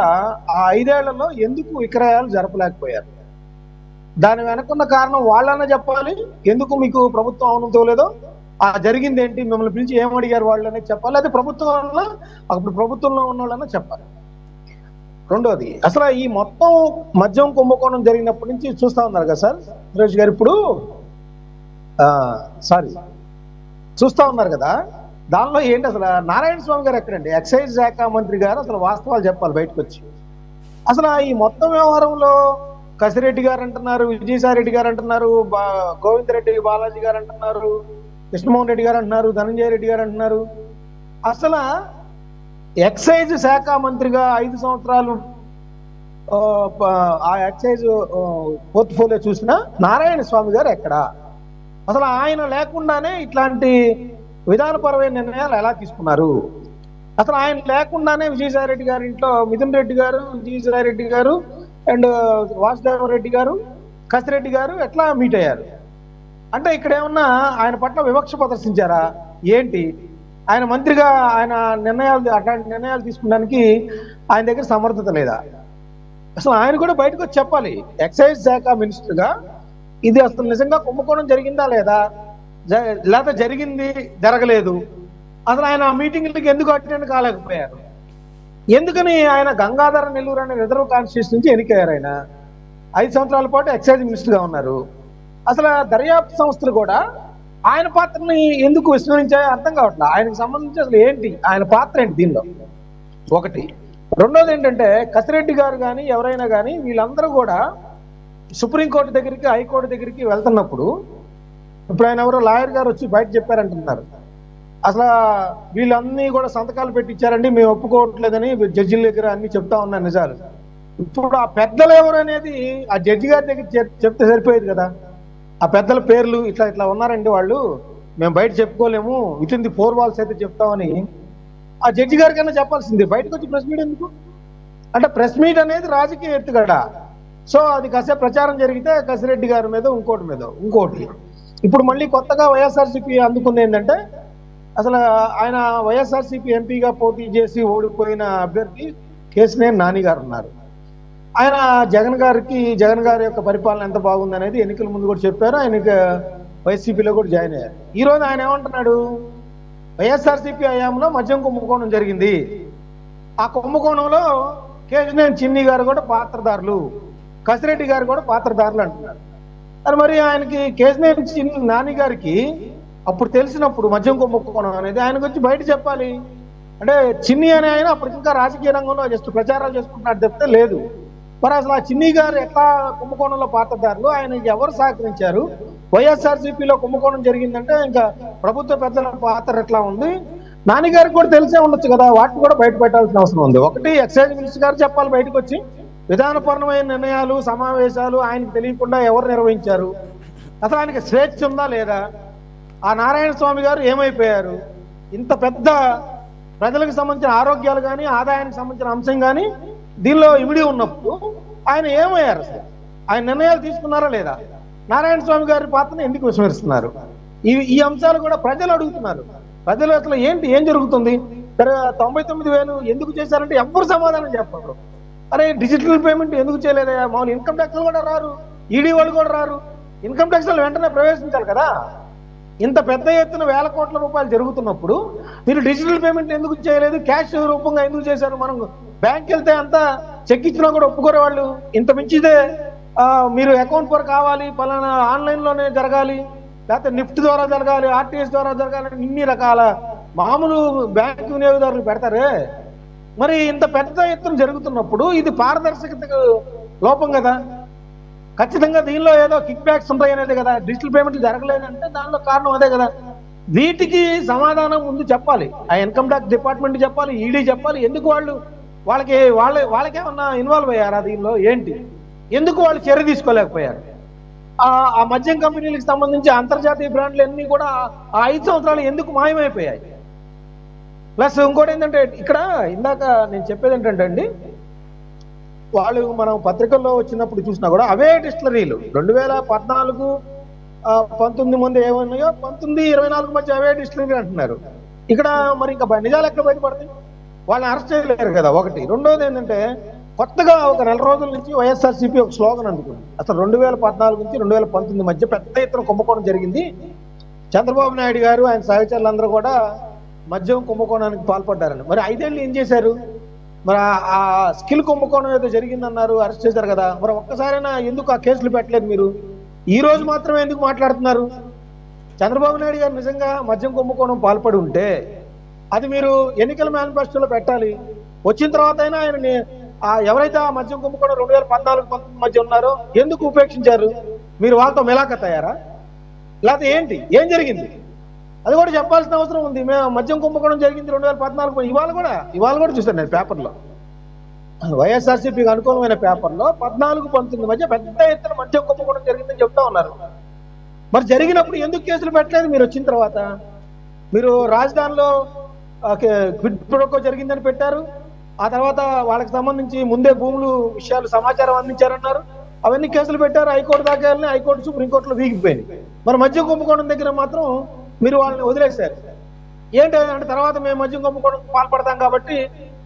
ఆ 5 ఏళ్లలో ఎందుకు విక్రయాలు జరపలేకపోయారు? దాని వెనకున్న కారణం వాళ్ళన్నా చెప్పాలి. ఎందుకు మీకు ప్రభుత్వం అవునంతోలేదో ఆ జరిగింది ఏంటి, మిమ్మల్ని పిలిచి ఏమడిగారు వాళ్ళు అనేది చెప్పాలి. అదే ప్రభుత్వం వల్ల అప్పుడు ప్రభుత్వంలో ఉన్న వాళ్ళన్నా చెప్పాలి. రెండోది, అసలు ఈ మొత్తం మద్యం కుంభకోణం జరిగినప్పటి నుంచి చూస్తా ఉన్నారు కదా సార్ సురేష్ గారు, ఇప్పుడు చూస్తా ఉన్నారు కదా, దానిలో ఏంటి అసలు నారాయణ స్వామి గారు ఎక్కడండి? ఎక్సైజ్ శాఖ మంత్రి గారు అసలు వాస్తవాలు చెప్పాలి బయటకు వచ్చి. అసలు ఈ మొత్తం వ్యవహారంలో కసిరెడ్డి గారు అంటున్నారు, విజయసాయి రెడ్డి గారు అంటున్నారు, గోవింద్ రెడ్డి బాలాజీ గారు అంటున్నారు, కృష్ణమోహన్ రెడ్డి గారు అంటున్నారు, ధనంజయ రెడ్డి గారు అంటున్నారు. అసలు ఎక్సైజ్ శాఖ మంత్రిగా 5 సంవత్సరాలు ఆ ఎక్సైజ్ పోర్ట్ఫోలియో చూసిన నారాయణ స్వామి గారు ఎక్కడ? అసలు ఆయన లేకుండానే ఇట్లాంటి విధానపరమైన నిర్ణయాలు ఎలా తీసుకున్నారు? అసలు ఆయన లేకుండానే విజయసాయి రెడ్డి గారి ఇంట్లో మిథున్ రెడ్డి గారు, విజయసాయి రెడ్డి గారు అండ్ వాసుదేవ రెడ్డి గారు, కసిరెడ్డి గారు ఎట్లా మీట్ అయ్యారు? అంటే ఇక్కడ ఏమన్నా ఆయన పట్ల వివక్ష ప్రదర్శించారా ఏంటి? ఆయన మంత్రిగా ఆయన అట్లాంటి నిర్ణయాలు తీసుకోవడానికి ఆయన దగ్గర సమర్థత లేదా? అసలు ఆయన కూడా బయటకు వచ్చి చెప్పాలి. ఎక్సైజ్ శాఖ మినిస్టర్గా ఇది అసలు నిజంగా కుంభకోణం జరిగిందా లేదా, లేకపోతే జరిగింది జరగలేదు, అసలు ఆయన ఆ మీటింగ్లకి ఎందుకు అటెండ్ కాలేకపోయారు? ఎందుకని ఆయన గంగాధర నెల్లూరు అనే రిజర్వ్ కాన్స్టిట్యూన్సీ నుంచి ఎన్నికయ్యారు? ఆయన 5 సంవత్సరాల పాటు ఎక్సైజ్ మినిస్టర్గా ఉన్నారు. అసలు దర్యాప్తు సంస్థలు కూడా ఆయన పాత్రని ఎందుకు విస్మరించాయో అర్థం కావట్లేదు. ఆయనకు సంబంధించి అసలు ఏంటి ఆయన పాత్ర ఏంటి దీనిలో? ఒకటి. రెండోది ఏంటంటే కసిరెడ్డి గారు కానీ ఎవరైనా కానీ వీళ్ళందరూ కూడా సుప్రీంకోర్టు దగ్గరికి, హైకోర్టు దగ్గరికి వెళ్తున్నప్పుడు ఇప్పుడు ఆయన ఎవరో లాయర్ గారు వచ్చి బయట చెప్పారంటున్నారు, అసలు వీళ్ళన్నీ కూడా సంతకాలు పెట్టించారండి, మేము ఒప్పుకోవట్లేదని జడ్జిల దగ్గర అన్ని చెప్తా ఉన్నారు నిజాలు. ఇప్పుడు ఆ పెద్దలు ఎవరు అనేది ఆ జడ్జి గారి దగ్గర చెప్తే సరిపోయేది కదా. ఆ పెద్దల పేర్లు ఇట్లా ఉన్నారండి వాళ్ళు, మేము బయట చెప్పుకోలేము, విత్ ఇన్ ది 4 walls అయితే చెప్తామని ఆ జడ్జి గారి కన్నా చెప్పాల్సింది. బయటకు వచ్చి ప్రెస్ మీట్ ఎందుకు? అంటే ప్రెస్ మీట్ అనేది రాజకీయ ఎత్తుగడ. సో అది కాసేపు ప్రచారం జరిగితే కసిరెడ్డి గారి మీద ఇంకోటి. ఇప్పుడు మళ్ళీ కొత్తగా వైఎస్ఆర్సీపీ అందుకుంది ఏంటంటే, అసలు ఆయన వైఎస్ఆర్సీపీ ఎంపీగా పోటీ చేసి ఓడిపోయిన అభ్యర్థి కేశినేని నాని గారు ఉన్నారు. ఆయన జగన్ గారి యొక్క పరిపాలన ఎంత బాగుంది అనేది ఎన్నికల ముందు కూడా చెప్పారు. ఆయనకి వైసీపీలో కూడా జాయిన్ అయ్యారు. ఈ రోజు ఆయన ఏమంటున్నాడు, వైఎస్ఆర్సీపీ హయాంలో మద్యం కుంభకోణం జరిగింది, ఆ కుంభకోణంలో కేశినేని చిన్ని గారు కూడా పాత్రదారులు, కసిరెడ్డి గారు కూడా పాత్రదారులు అంటున్నారు. మరి ఆయనకి కేశినేని నాని గారికి అప్పుడు తెలిసినప్పుడు మద్యం కుంభకోణం అనేది ఆయనకు వచ్చి బయట చెప్పాలి. అంటే చిన్ని అనే ఆయన అప్పుడు ఇంకా రాజకీయ రంగంలో జస్ట్ ప్రచారాలు చేసుకుంటున్నాడు చెప్తే లేదు. మరి అసలు ఆ చిన్ని గారు ఎట్లా కుంభకోణంలో పాత్రదారులు, ఆయనకి ఎవరు సహకరించారు? వైఎస్ఆర్సీపీలో కుంభకోణం జరిగిందంటే ఇంకా ప్రభుత్వ పెద్దల పాత్ర ఎట్లా ఉంది? నాన్నగారికి కూడా తెలిసే ఉండొచ్చు కదా, వాటిని కూడా బయట పెట్టాల్సిన అవసరం ఉంది. ఒకటి, ఎక్సైజ్ మినిస్టర్ గారు చెప్పాలి బయటకు వచ్చి, విధానపరమైన నిర్ణయాలు, సమావేశాలు ఆయనకు తెలియకుండా ఎవరు నిర్వహించారు, అసలు ఆయనకి స్వేచ్ఛ ఉందా లేదా, ఆ నారాయణ స్వామి గారు ఏమైపోయారు? ఇంత పెద్ద ప్రజలకు సంబంధించిన ఆరోగ్యాలు కానీ ఆదాయానికి సంబంధించిన అంశం కానీ దీనిలో ఇమిడి ఉన్నప్పుడు ఆయన ఏమయ్యారు? అసలు ఆయన నిర్ణయాలు తీసుకున్నారా లేదా? నారాయణ స్వామి గారి పాత్రను ఎందుకు విస్మరిస్తున్నారు? ఈ అంశాలు కూడా ప్రజలు అడుగుతున్నారు. ప్రజలు అసలు ఏం జరుగుతుంది? 99,000 ఎందుకు చేశారంటే ఎవ్వరు సమాధానం చెప్పరు. అరే డిజిటల్ పేమెంట్ ఎందుకు చేయలేదా? మామూలు ఇన్కమ్ ట్యాక్స్ కూడా రారు, ఈడీ వాళ్ళు కూడా రారు, ఇన్కమ్ ట్యాక్స్ వెంటనే ప్రవేశించాలి కదా. ఇంత పెద్ద ఎత్తున వేల కోట్ల రూపాయలు జరుగుతున్నప్పుడు మీరు డిజిటల్ పేమెంట్ ఎందుకు చేయలేదు? క్యాష్ రూపంగా ఎందుకు చేశారు? మనం బ్యాంక్ వెళ్తే అంతా చెక్ ఇచ్చినా కూడా ఒప్పుకోరే వాళ్ళు. ఇంత మించిదే మీరు అకౌంట్ ఫర్ కావాలి, పలానా ఆన్లైన్లోనే జరగాలి, లేకపోతే నిఫ్ట్ ద్వారా జరగాలి, ఆర్టీఎస్ ద్వారా జరగాలి, ఇన్ని రకాల మామూలు బ్యాంకు వినియోగదారులు పెడతారే. మరి ఇంత పెద్ద ఎత్తున జరుగుతున్నప్పుడు ఇది పారదర్శకతకు లోపం కదా. ఖచ్చితంగా దీనిలో ఏదో కిక్ బ్యాక్స్ ఉంటాయి అనేది కదా, డిజిటల్ పేమెంట్లు జరగలేదంటే దానిలో కారణం అదే కదా. వీటికి సమాధానం ముందు చెప్పాలి, ఆ ఇన్కమ్ ట్యాక్స్ డిపార్ట్మెంట్ చెప్పాలి, ఈడీ చెప్పాలి. ఎందుకు వాళ్ళకేమన్నా ఇన్వాల్వ్ అయ్యారా దీనిలో, ఏంటి, ఎందుకు వాళ్ళు చర్య తీసుకోలేకపోయారు? ఆ మద్యం కంపెనీలకు సంబంధించి అంతర్జాతీయ బ్రాండ్లు అన్నీ కూడా ఆ 5 సంవత్సరాలు ఎందుకు మాయమైపోయాయి? ప్లస్ ఇంకోటి ఏంటంటే, ఇక్కడ ఇందాక నేను చెప్పేది ఏంటంటే అండి, వాళ్ళు మనం పత్రికల్లో వచ్చినప్పుడు చూసినా కూడా అవే డిస్టిలరీలు 2014, 19 ముందు ఏమన్నాయో 19, 24 మధ్య అవే డిస్టిలరీ అంటున్నారు. ఇక్కడ మరి ఇంకా నిజాలు ఎక్కడ బయటపడతాయి? వాళ్ళని అరెస్ట్ చేయలేరు కదా, ఒకటి. రెండోది ఏంటంటే, కొత్తగా ఒక నెల రోజుల నుంచి వైఎస్ఆర్సీపీ ఒక స్లోగన్ అందుకుంది. అసలు 2014 నుంచి 2019 మధ్య పెద్ద ఎత్తున కుంభకోణం జరిగింది. చంద్రబాబు నాయుడు గారు ఆయన సహచరులందరూ కూడా మద్యం కుంభకోణానికి పాల్పడ్డారని. మరి 5 ఏళ్ళు ఏం చేశారు? మరి ఆ స్కిల్ కుంభకోణం ఏదో జరిగిందన్నారు, అరెస్ట్ చేశారు కదా. మరి ఒక్కసారైనా ఎందుకు ఆ కేసులు పెట్టలేదు మీరు? ఈ రోజు మాత్రమే ఎందుకు మాట్లాడుతున్నారు? చంద్రబాబు నాయుడు గారు నిజంగా మద్యం కుంభకోణం పాల్పడి ఉంటే అది మీరు ఎన్నికల మేనిఫెస్టోలో పెట్టాలి. వచ్చిన తర్వాత అయినా ఆయన ఎవరైతే ఆ మద్యం కుంభకోణం 2014-19 మధ్య ఉన్నారో ఎందుకు ఉపేక్షించారు? మీరు వాళ్ళతో మిలాఖత్ అయ్యారా, లేకపోతే ఏంటి, ఏం జరిగింది? అది కూడా చెప్పాల్సిన అవసరం ఉంది. మేము మద్యం కుంభకోణం జరిగింది 2014, ఇవాళ కూడా చూసాను నేను పేపర్లో, వైఎస్ఆర్సీపీకి అనుకూలమైన పేపర్లో 14-19 మధ్య పెద్ద ఎత్తున మద్యం కుంభకోణం జరిగిందని చెప్తా ఉన్నారు. మరి జరిగినప్పుడు ఎందుకు కేసులు పెట్టలేదు మీరు వచ్చిన తర్వాత? మీరు రాజధానిలో క్విడ్ ప్రోకో జరిగిందని పెట్టారు, ఆ తర్వాత వాళ్ళకి సంబంధించి ముందే భూములు విషయాలు సమాచారం అందించారన్నారు, అవన్నీ కేసులు పెట్టారు. హైకోర్టు దాకా వెళ్ళిన, హైకోర్టు సుప్రీంకోర్టులో వీగిపోయింది. మరి మద్యం కుంభకోణం దగ్గర మాత్రం మీరు వాళ్ళని వదిలేశారు. ఏంటి అంటే, తర్వాత మేము మద్యం కుంభకోణం పాల్పడతాం కాబట్టి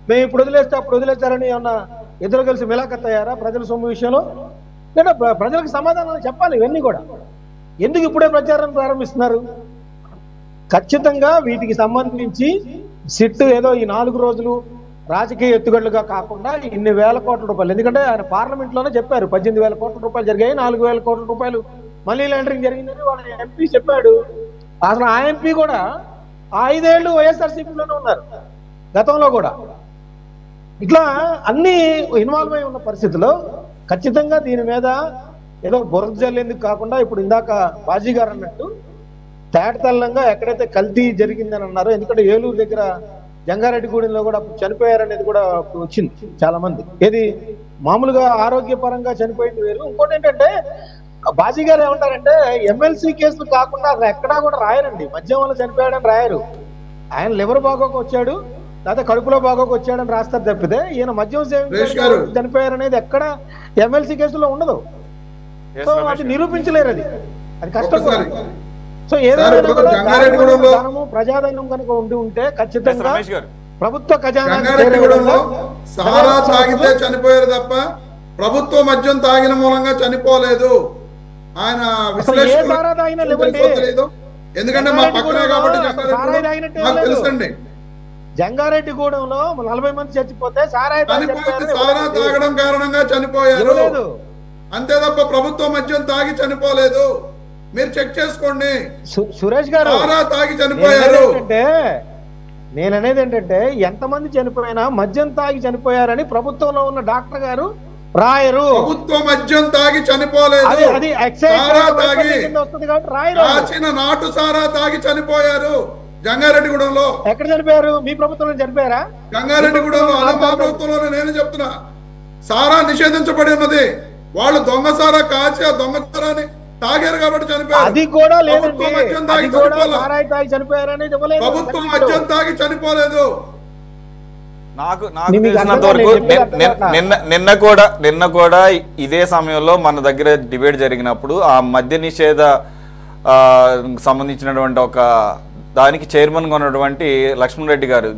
మేము ఇప్పుడు వదిలేస్తే అప్పుడు వదిలేస్తారని ఏమన్నా ఇద్దరు కలిసి మిలాఖత్ అయ్యారా ప్రజల సొమ్ము విషయంలో? లేదా ప్రజలకు సమాధానాలు చెప్పాలి. ఇవన్నీ కూడా ఎందుకు ఇప్పుడే ప్రచారం ప్రారంభిస్తున్నారు? ఖచ్చితంగా వీటికి సంబంధించి సిట్ ఏదో ఈ 4 రోజులు రాజకీయ ఎత్తుగడలుగా కాకుండా ఇన్ని వేల కోట్ల రూపాయలు, ఎందుకంటే ఆయన పార్లమెంట్లోనే చెప్పారు 18,000 కోట్ల రూపాయలు జరిగాయి, 4,000 కోట్ల రూపాయలు మనీ లాండరింగ్ జరిగిందని వాళ్ళ ఎంపీ చెప్పాడు. అసలు ఆ ఎంపీ కూడా 5 ఏళ్ళు వైఎస్ఆర్సీపీలోనే ఉన్నారు గతంలో కూడా. ఇట్లా అన్ని ఇన్వాల్వ్ అయి ఉన్న పరిస్థితిలో ఖచ్చితంగా దీని మీద ఏదో బురద జల్లేందుకు కాకుండా, ఇప్పుడు ఇందాక బాజీ గారు అన్నట్టు తేటతెల్లంగా ఎక్కడైతే కల్తీ జరిగిందని అన్నారో, ఎందుకంటే ఏలూరు దగ్గర జంగారెడ్డిగూడెంలో కూడా చనిపోయారనేది కూడా వచ్చింది చాలా మంది. ఏది మామూలుగా ఆరోగ్యపరంగా చనిపోయింది వేరు. ఇంకోటి ఏంటంటే, బాజీ గారు ఏమంటారంటే, ఎమ్మెల్సీ కేసులు కాకుండా అసలు ఎక్కడా కూడా రాయరండి మద్యం వల్ల చనిపోయాడని రాయరు. ఆయన లివర్ బాగోకు వచ్చాడు లేదా కడుపులో బాగోకు వచ్చాడని రాస్తారు తప్పితే ఈయన మద్యం సేవించి చనిపోయారనేది ఎక్కడ ఎమ్మెల్సీ కేసులో ఉండదు. సో అది నిరూపించలేరు, అది కష్టం. సో ఏదైనా ప్రజాధనం కనుక ఉంటే ఖచ్చితంగా ప్రభుత్వ ఖజానా సారా తాగితే చనిపోయారు తప్ప ప్రభుత్వ మద్యం తాగిన మూలంగా చనిపోలేదు. ఆయన ఎందుకంటే మా పక్కనే కాబట్టి తెలుసండి. జంగారెడ్డిగూడెంలో 40 మంది చచ్చిపోతే సారా తాగడం కారణంగా చనిపోయారు, అంతే తప్ప ప్రభుత్వ మద్యం తాగి చనిపోలేదు. మీరు చెక్ చేసుకోండి. సురేష్ గారు, తాగి చనిపోయారు అంటే నేననేది ఏంటంటే, ఎంతమంది చనిపోయినా మద్యం తాగి చనిపోయారని ప్రభుత్వంలో ఉన్న డాక్టర్ గారు రాయరు. ప్రభుత్వ మద్యం తాగి చనిపోలేదు, అది వస్తుంది కాబట్టి రాయరు. నాటు సారా తాగి చనిపోయారు జంగారెడ్డిగూడెంలో. ఎక్కడ చనిపోయారు? మీ ప్రభుత్వంలో చనిపోయారా? జంగారెడ్డిగూడెంలో. మా ప్రభుత్వంలోనే నేను చెప్తున్నా, సారా నిషేధించబడి ఉన్నది. వాళ్ళు దొంగ సారా కాచి ఆ దొంగ సారాని తాగారు కాబట్టి చనిపోయారు. అది కూడా లేదండి, చనిపోయారనేది ప్రభుత్వం మద్యం తాగి చనిపోలేదు. నాకు తెలిసినంత వరకు నిన్న కూడా ఇదే సమయంలో మన దగ్గర డిబేట్ జరిగినప్పుడు ఆ మద్య నిషేధ సంబంధించినటువంటి ఒక దానికి చైర్మన్ గా ఉన్నటువంటి లక్ష్మణ్ రెడ్డి గారు,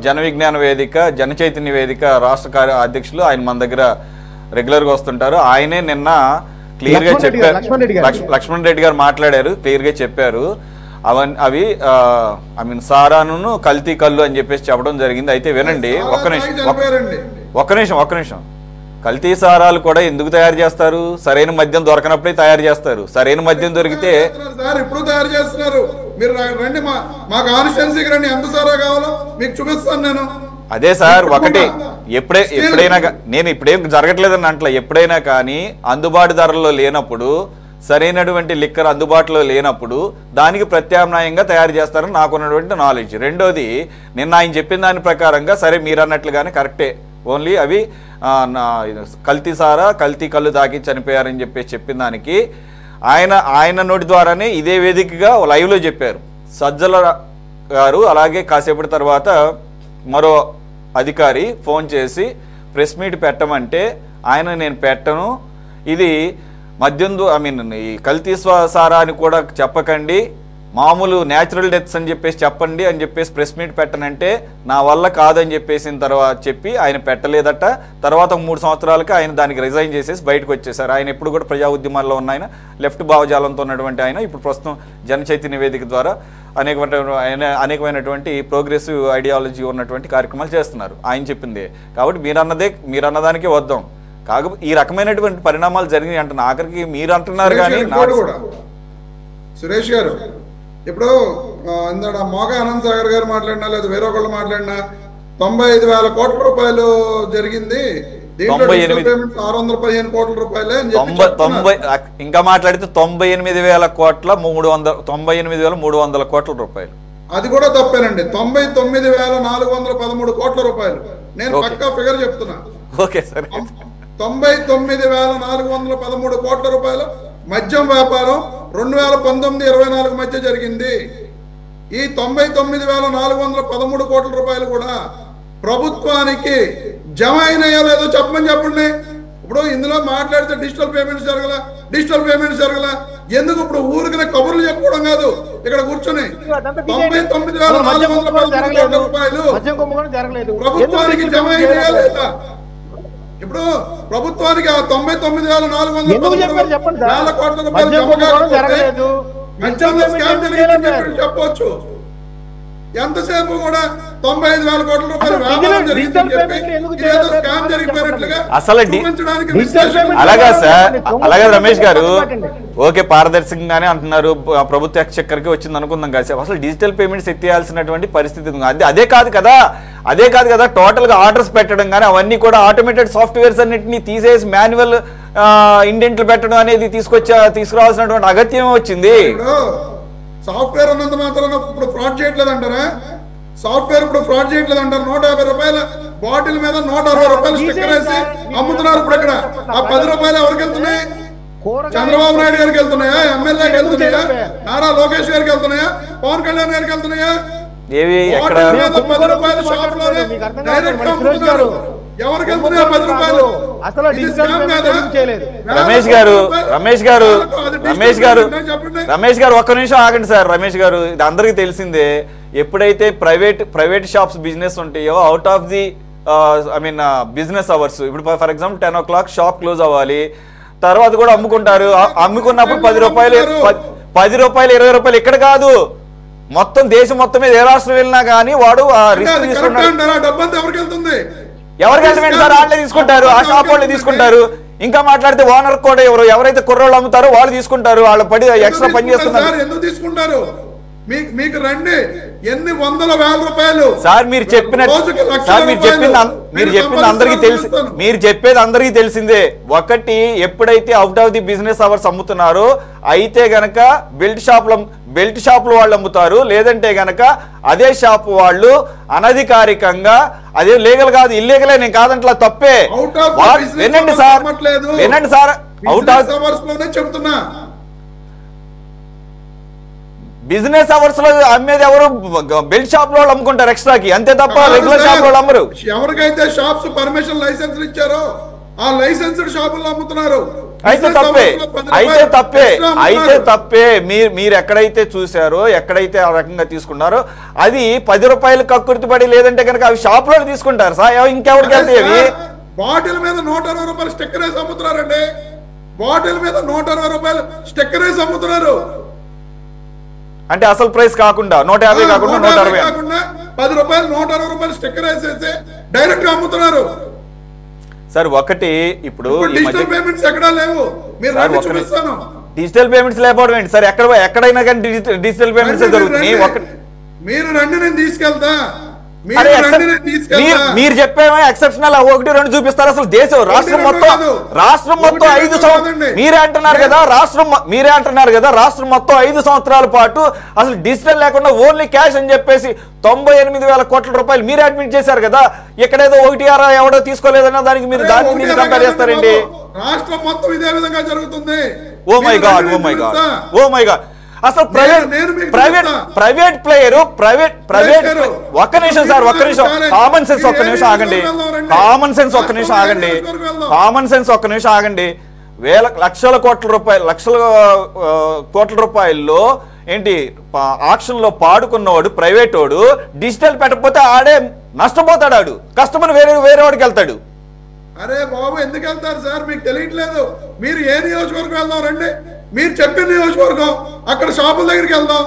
జన విజ్ఞాన వేదిక, జన చైతన్య వేదిక రాష్ట్ర అధ్యక్షులు, ఆయన మన దగ్గర రెగ్యులర్ గా వస్తుంటారు. ఆయనే నిన్న క్లియర్ గా చెప్పారు, లక్ష్మణ్ రెడ్డి గారు మాట్లాడారు, క్లియర్ గా చెప్పారు. అవి సారాను కల్తీ కళ్ళు అని చెప్పేసి చెప్పడం జరిగింది. అయితే వినండి, ఒక్క నిమిషం. కల్తీ సారాలు కూడా ఎందుకు తయారు చేస్తారు? సరైన మద్యం దొరకనప్పుడే తయారు చేస్తారు. సరైన మద్యం దొరికితే సార్ ఇప్పుడు తయారు చేస్తున్నారు. మీరు రండి, మా కాన్స్టిట్యున్సీకి రండి, ఎంత సారా కావాలో మీకు చూపిస్తాను నేను. అదే సార్, ఒకటి ఎప్పుడైనా నేను ఇప్పుడేం జరగట్లేదని అంటలే, ఎప్పుడైనా కానీ అందుబాటు ధరల్లో లేనప్పుడు, సరైనటువంటి లిక్కర్ అందుబాటులో లేనప్పుడు దానికి ప్రత్యామ్నాయంగా తయారు చేస్తారని నాకున్నటువంటి నాలెడ్జ్. రెండోది, నిన్న ఆయన చెప్పిన దాని ప్రకారంగా సరే మీరు అన్నట్లుగానే కరెక్టే, ఓన్లీ అవి కల్తీ సారా, కల్తీ కళ్ళు తాకి చనిపోయారని చెప్పేసి చెప్పిన దానికి ఆయన నోటి ద్వారానే ఇదే వేదికగా లైవ్లో చెప్పారు సజ్జల గారు. అలాగే కాసేపటి తర్వాత మరో అధికారి ఫోన్ చేసి ప్రెస్ మీట్ పెట్టమంటే ఆయన నేను పెట్టను, ఇది మద్యం ఈ కల్తీ సారా అని కూడా చెప్పకండి, మామూలు న్యాచురల్ డెత్స్ అని చెప్పేసి చెప్పండి అని చెప్పేసి ప్రెస్ మీట్ పెట్టనంటే నా వల్ల కాదని చెప్పేసిన తర్వాత చెప్పి ఆయన పెట్టలేదట. తర్వాత 3 సంవత్సరాలకి ఆయన దానికి రిజైన్ చేసేసి బయటకు వచ్చేసారు. ఆయన ఎప్పుడు కూడా ప్రజా ఉద్యమాల్లో ఉన్న ఆయన, లెఫ్ట్ భావజాలంతో ఉన్నటువంటి ఆయన, ఇప్పుడు ప్రస్తుతం జనచైతన్య వేదిక ద్వారా అనేకమైనటువంటి ప్రోగ్రెసివ్ ఐడియాలజీ ఉన్నటువంటి కార్యక్రమాలు చేస్తున్నారు ఆయన చెప్పింది. కాబట్టి మీరు అన్నదానికే వద్దాం. కాకపోతే ఈ రకమైనటువంటి పరిణామాలు జరిగినాయి అంటున్నా. ఆఖరికి మీరు అంటున్నారు కానీ సురేష్ గారు, ఇప్పుడు ఇందాక మోగా అనంత్ సాగర్ గారు మాట్లాడినా లేదా వేరొకళ్ళు మాట్లాడినా 95,000 కోట్ల రూపాయలు జరిగింది, 615 కోట్ల రూపాయలే ఇంకా మాట్లాడితే 98,000 కోట్ల 98,300 కోట్ల రూపాయలు. అది కూడా తప్పేనండి. 99,413 కోట్ల రూపాయలు. నేను పక్కా ఫిగర్ చెప్తున్నా. ఓకే సరే. 99,413 కోట్ల రూపాయలు మద్యం వ్యాపారం 2019-24 మధ్య జరిగింది. ఈ 99,413 కోట్ల రూపాయలు కూడా ప్రభుత్వానికి జమ అయినాయో లేదో చెప్పండి. ఇప్పుడు ఇందులో మాట్లాడితే డిజిటల్ పేమెంట్స్ జరగల ఎందుకు? ఇప్పుడు ఊరికి కబుర్లు చెప్పుకోవడం కాదు, ఇక్కడ కూర్చొని 99,413 కోట్ల రూపాయలు ప్రభుత్వానికి జమ అయినాయా లేదా? ఇప్పుడు ప్రభుత్వానికి 99,413 కోట్ల రూపాయలు చెప్పవచ్చు. ఎంతసేపు కూడా 95,000 కోట్ల రూపాయలు అసలు అలాగా సార్, అలాగే రమేష్ గారు ఓకే పారదర్శకంగానే అంటున్నారు, ప్రభుత్వ ఎక్స్చెక్కర్కి వచ్చింది అనుకుందాం కదా. అసలు డిజిటల్ పేమెంట్స్ ఎత్తేయాల్సినటువంటి పరిస్థితి అదే కాదు కదా. టోటల్ గా ఆర్డర్స్ పెట్టడం కానీ అవన్నీ కూడా ఆటోమేటెడ్ సాఫ్ట్వేర్స్ అన్నింటినీ తీసేసి మాన్యువల్ ఇండెంట్లు పెట్టడం అనేది తీసుకురావాల్సినటువంటి అగత్యం వచ్చింది. సాఫ్ట్వేర్ ఉన్నంత మాత్రం ఇప్పుడు ఫ్రాడ్ చేయట్లేదు అంటారా? సాఫ్ట్వేర్ ఇప్పుడు ఫ్రాడ్ చేయట్లేదు అంటారు. 150 రూపాయల బాటిల్ మీద 160 రూపాయలు స్టిక్కర్ వేసి అమ్ముతున్నారు. ఇప్పుడు ఇక్కడ ఆ 10 రూపాయలు ఎవరికి వెళ్తున్నాయి? చంద్రబాబు నాయుడు గారికి వెళ్తున్నాయా? ఎమ్మెల్యేకి వెళ్తున్నాయా? నారా లోకేష్ గారికి వెళ్తున్నాయా? పవన్ కళ్యాణ్ గారికి వెళ్తున్నాయా? 10 రూపాయల షాప్ లోనే డైరెక్ట్ గా అమ్ముతున్నారు. ఎవరికి వెళ్తున్నాయా 10 రూపాయలు? రమేష్ గారు ఒక్క నిమిషం ఆగండి సార్. రమేష్ గారు, ఇది అందరికీ తెలిసిందే. ఎప్పుడైతే ప్రైవేట్ షాప్స్ బిజినెస్ ఉంటాయో out of the business hours, ఇప్పుడు for example 10 o'clock shop close అవ్వాలి, తర్వాత కూడా అమ్ముకుంటారు. అమ్ముకున్నప్పుడు 10 రూపాయలు 20 రూపాయలు ఇక్కడ కాదు, మొత్తం దేశం మొత్తం మీద ఏ రాష్ట్రం వెళ్ళినా కానీ వాడు రిస్క్ తీసుకుంటారు. ఎవరికి వెళ్తామండి సార్? వాళ్ళే తీసుకుంటారు, ఆ షాప్ వాళ్ళే తీసుకుంటారు. ఇంకా మాట్లాడితే ఓనర్ కూడా ఎవరైతే కుర్రోళ్ళు అమ్ముతారో వాళ్ళు తీసుకుంటారు, వాళ్ళు పడి ఎక్స్ట్రా పని చేస్తున్నారు. ఎందుకు తీసుకుంటారు? మీకు రండి, ఎన్ని వందల వేల రూపాయలు సార్ మీరు చెప్పేది అందరికీ తెలిసిందే. ఒకటి, ఎప్పుడైతే out of the business hours అమ్ముతున్నారో అయితే గనక బెల్ట్ షాపులు వాళ్ళు అమ్ముతారు. లేదంటే గనక అదే షాప్ వాళ్ళు అనధికారికంగా, అదే లీగల్ కాదు, ఇల్లీగలే, నేను కాదంట్లా, తప్పే. వినండి సార్, అవుట్ ఆఫ్ చెప్తున్నా, బిజినెస్ అవర్స్ లో అమ్మేది ఎవరు? బెల్ట్ షాప్ లో అమ్ముకుంటారు ఎక్స్ట్రాకి, అంతే తప్ప రెగ్యులర్ షాప్ లో అమ్మరు. ఎవరికైతే షాప్స్ పర్మిషన్ లైసెన్స్ ఇచ్చారో ఆ లైసెన్స్డ్ షాపుల్లో అమ్ముతున్నారు. అయితే తప్పే. మీరు ఎక్కడైతే చూసారో, ఎక్కడైతే ఆ రకంగా తీసుకున్నారో అది 10 రూపాయలు కక్కుర్తిపడి, లేదంటే కనుక అవి షాప్ లో తీసుకుంటారు సార్. ఇంకెవరికి వెళ్తాయి అవి? బాటిల్ మీద 160 రూపాయలు స్టిక్కర్ వేసి అమ్ముతున్నారండి. బాటిల్ మీద 160 రూపాయలు స్టిక్కర్ వేసి అమ్ముతున్నారు. అంటే అసలు ప్రైస్ కాకుండా 150 కాకుండా 10 రూపాయలు 160 రూపాయలు స్టిక్కర్ వేసేసి డైరెక్ట్ గా అమ్ముతున్నారు. సార్ ఒకటి ఇప్పుడు డిజిటల్ పేమెంట్స్ ఎక్కడా లేవు. మీరు రండి చూపిస్తాను. డిజిటల్ పేమెంట్స్ లేకపోవడం ఏంటి సార్? ఎక్కడైనా కానీ డిజిటల్ పేమెంట్స్ జరుగుతున్నాయి. మీరు రండి, నేను తీసుకెళ్తా. మీరు చెప్పేమో ఎక్సెప్షనల్ 1, 2 చూపిస్తారు. అసలు దేశం రాష్ట్రం మొత్తం 5 సంవత్సరాలు మీరే అంటున్నారు కదా, రాష్ట్రం మొత్తం 5 సంవత్సరాల పాటు అసలు డిజిటల్ లేకుండా ఓన్లీ క్యాష్ అని చెప్పేసి 98,000 కోట్ల రూపాయలు మీరే అడ్మిట్ చేశారు కదా. ఎక్కడేదో 1 ఎవడో తీసుకోలేదన్నా దానికి మీరు దాన్ని కంపేర్ చేస్తారండి. రాష్ట్రం మొత్తం ఇదే విధంగా జరుగుతుంది. ఓ మై గాడ్ అసలు ప్రైవేట్ ప్లేయర్ ఒక్క నిమిషం సార్, కామన్ సెన్స్ ఒక్క నిమిషం ఆగండి. లక్షల కోట్ల రూపాయల్లో ఏంటి ఆక్షన్ లో పాడుకున్నవాడు ప్రైవేట్ వాడు డిజిటల్ పెట్టకపోతే ఆడే నష్టపోతాడు. కస్టమర్ వేరే వాడికి వెళ్తాడు. అరే బాబు, ఎందుకు వెళ్తారు సార్? మీకు తెలియట్లేదు. మీరు ఏ నియోజకవర్గం వెళ్దాం రండి, మీరు చెప్పిన నియోజకవర్గం అక్కడ షాపుల దగ్గరికి వెళ్దాం.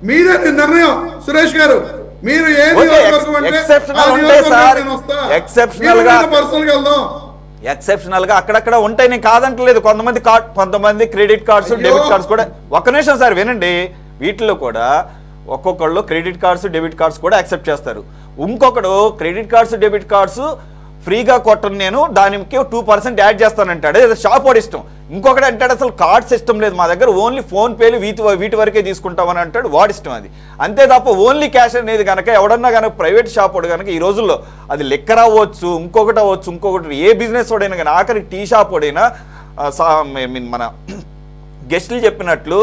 మీరే నిర్ణయం సురేష్ గారు. మీరు ఏ నియోజకవర్గం అంటే ఎక్సెప్షనల్ గా అక్కడక్కడ ఉంటాయి, నేను కాదంటలేదు. కొంతమంది క్రెడిట్ కార్డ్స్, డెబిట్ కార్డ్స్ కూడా. ఒక్క నిమిషం సార్ వినండి. వీటిలో కూడా ఒక్కొక్కళ్ళు క్రెడిట్ కార్డ్స్, డెబిట్ కార్డ్స్ కూడా యాక్సెప్ట్ చేస్తారు. ఇంకొకడు క్రెడిట్ కార్డ్స్, డెబిట్ కార్డ్స్ ఫ్రీగా కొట్టను, నేను దానికి 2% యాడ్ చేస్తానంటాడు. షాప్ వాడి ఇష్టం. ఇంకొకటి అంటాడు అసలు కార్డ్ సిస్టమ్ లేదు మా దగ్గర, ఓన్లీ ఫోన్ పేలు వీటి వరకే తీసుకుంటామని అంటాడు. వాడి ఇష్టం అది. అంతే తప్ప ఓన్లీ క్యాష్ అనేది కనుక ఎవడన్నా కనుక ప్రైవేట్ షాప్ వాడు కనుక ఈ రోజుల్లో అది లెక్కర్ అవ్వచ్చు, ఇంకొకటి ఏ బిజినెస్ వాడైనా కానీ, ఆఖరికి టీ షాప్ వాడైనా, మన గెస్టులు చెప్పినట్లు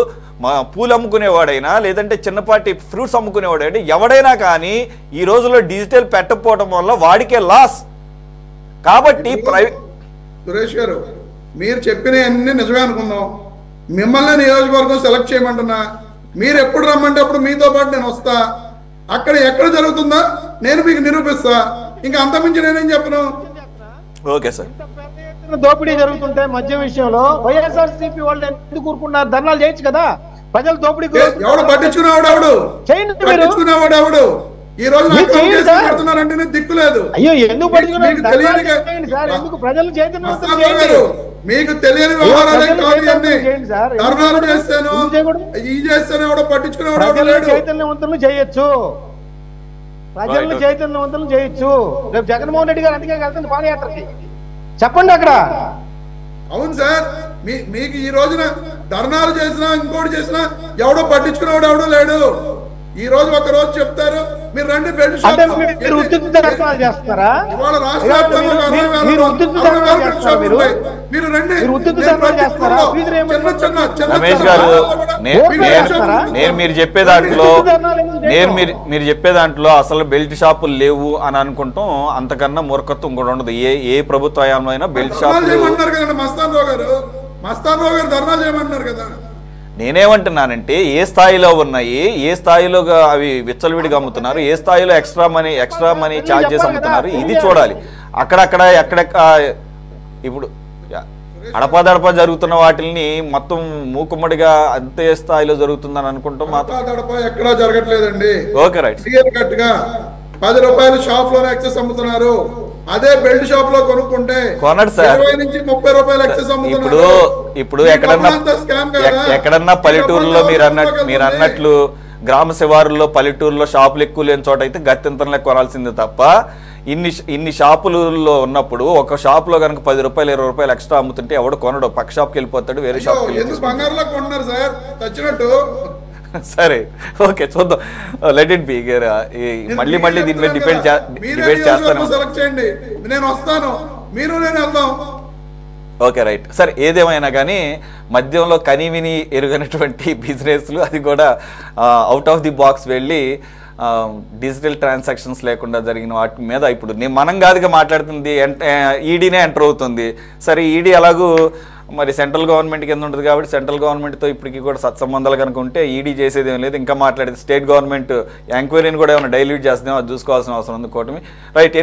పూలు అమ్ముకునేవాడైనా లేదంటే చిన్నపాటి ఫ్రూట్స్ అమ్ముకునేవాడైనా ఎవడైనా కానీ ఈ రోజుల్లో డిజిటల్ పెట్టకపోవడం వల్ల వాడికే లాస్. కాబట్టి సురేష్ గారు, మీరు చెప్పిన అన్ని నిజమే అనుకుందాం. మిమ్మల్ని నియోజకవర్గం సెలెక్ట్ చేయమంటున్నా. మీరు ఎప్పుడు రమ్మంటే అప్పుడు మీతో పాటు నేను వస్తా. అక్కడ ఎక్కడ జరుగుతుందో నేను మీకు నిరూపిస్తా. ఇంకా అంతమించి నేనేం చెప్పను. Okay sir. దోపిడీ జరుగుతుంటే మద్యం విషయంలో వైఎస్ఆర్సీపీ వాళ్ళు ఎందుకు కూరుకున్నారు? ధర్నాలు చేయొచ్చు కదా. ప్రజలు దోపిడీ ఎవడు పట్టించుకునేవాడు ఎవడు? ఈ రోజు పెడుతున్నారంటే దిక్కు లేదు. అయ్యో, ఎందుకు ఎందుకు ప్రజలు మీకు తెలియని వ్యవహారాలే కాదు. ధర్నాలు చేస్తాను, ఇది చేస్తాను, ఎవడో పట్టించుకునేవాడు చైతన్యవంతులు చేయొచ్చు. ప్రజలను చైతన్యవంతులు చేయొచ్చు. రేపు జగన్మోహన్ రెడ్డి గారు అందుకే వెళ్తుంది పాదయాత్రకి. చెప్పండి అక్కడ. అవును సార్, మీకు ఈ రోజున ధర్నాలు చేసినా ఇంకోటి చేసినా ఎవడో పట్టించుకునేవాడు ఎవడో లేడు. ఈ రోజు ఒక రోజు చెప్తారు, మీరు రండి బెల్ట్ షాప్ చేస్తారా? మీరు రండి. రమేష్ గారు, మీరు చెప్పే దాంట్లో అసలు బెల్ట్ షాపులు లేవు అని అనుకుంటాం. అంతకన్నా మూర్ఖత్వం కూడా ఉండదు. ఏ ప్రభుత్వ హయాంలో బెల్ట్ షాపులు చేయమంటున్నారు కదండి. మస్తాన్ రావు గారు ధర్నాలు చేయమంటున్నారు కదా. నేనేమంటున్నానంటే ఏ స్థాయిలో ఉన్నాయి, ఏ స్థాయిలో అవి విచ్చలవిడిగా అమ్ముతున్నారు, ఏ స్థాయిలో ఎక్స్ట్రా మనీ ఛార్జ్ చేసి అమ్ముతున్నారు, ఇది చూడాలి. ఎక్కడెక్క ఇప్పుడు అడపాదడపా జరుగుతున్న వాటిని మొత్తం మూకుమ్మడిగా అంతే స్థాయిలో జరుగుతుందని అనుకుంటాం. ఎక్కడా జరగట్లేదండి. Okay, right. క్లియర్ కట్ గా 10 రూపాయలు షాప్ లోనే ఎక్సెస్ అమ్ముతున్నారు. అదే బెల్ట్ షాప్ లో కొనుక్కుంటే కొనడు సార్. 20 నుంచి 30 రూపాయలు ఎక్సెస్ అమ్ముతున్నారు. ఇప్పుడు ఎక్కడన్నా పల్లెటూరులో మీరు అన్నట్లు గ్రామ శివారుల్లో పల్లెటూరులో షాపులు ఎక్కువ లేని చోట అయితే గత్యంతరంలో కొనాల్సిందే తప్ప ఇన్ని షాపులలో ఉన్నప్పుడు ఒక షాప్ లో కనుక 10 రూపాయలు 20 రూపాయలు ఎక్స్ట్రా అమ్ముతుంటే ఎవడు కొనడు, పక్క షాప్కి వెళ్ళిపోతాడు, వేరే షాప్కి వెళ్ళిపోతాడు. సరే, ఓకే, చూద్దాం. Let it be. మళ్ళీ దీని మీద డిబేట్ చేస్తాను. Okay, right. సరే, ఏదేమైనా కానీ మద్యంలో కనివిని ఎరుగనటువంటి బిజినెస్లు, అది కూడా అవుట్ ఆఫ్ ది బాక్స్ వెళ్ళి డిజిటల్ ట్రాన్సాక్షన్స్ లేకుండా జరిగిన వాటి మీద ఇప్పుడు మనం కాదుగా మాట్లాడుతుంది, ఈడీనే ఎంటర్ అవుతుంది. సరే, ఈడీ ఎలాగూ మరి సెంట్రల్ గవర్నమెంట్ కింద ఉంటుంది కాబట్టి సెంట్రల్ గవర్నమెంట్తో ఇప్పటికీ కూడా సత్సంబంధాలు కనుక ఉంటే ఈడీ చేసేది ఏం లేదు. ఇంకా మాట్లాడేది స్టేట్ గవర్నమెంట్ ఎంక్వైరీని కూడా ఏమైనా డైల్యూట్ చేస్తుందేమో అది చూసుకోవాల్సిన అవసరం ఉంది కూటమి. రైట్.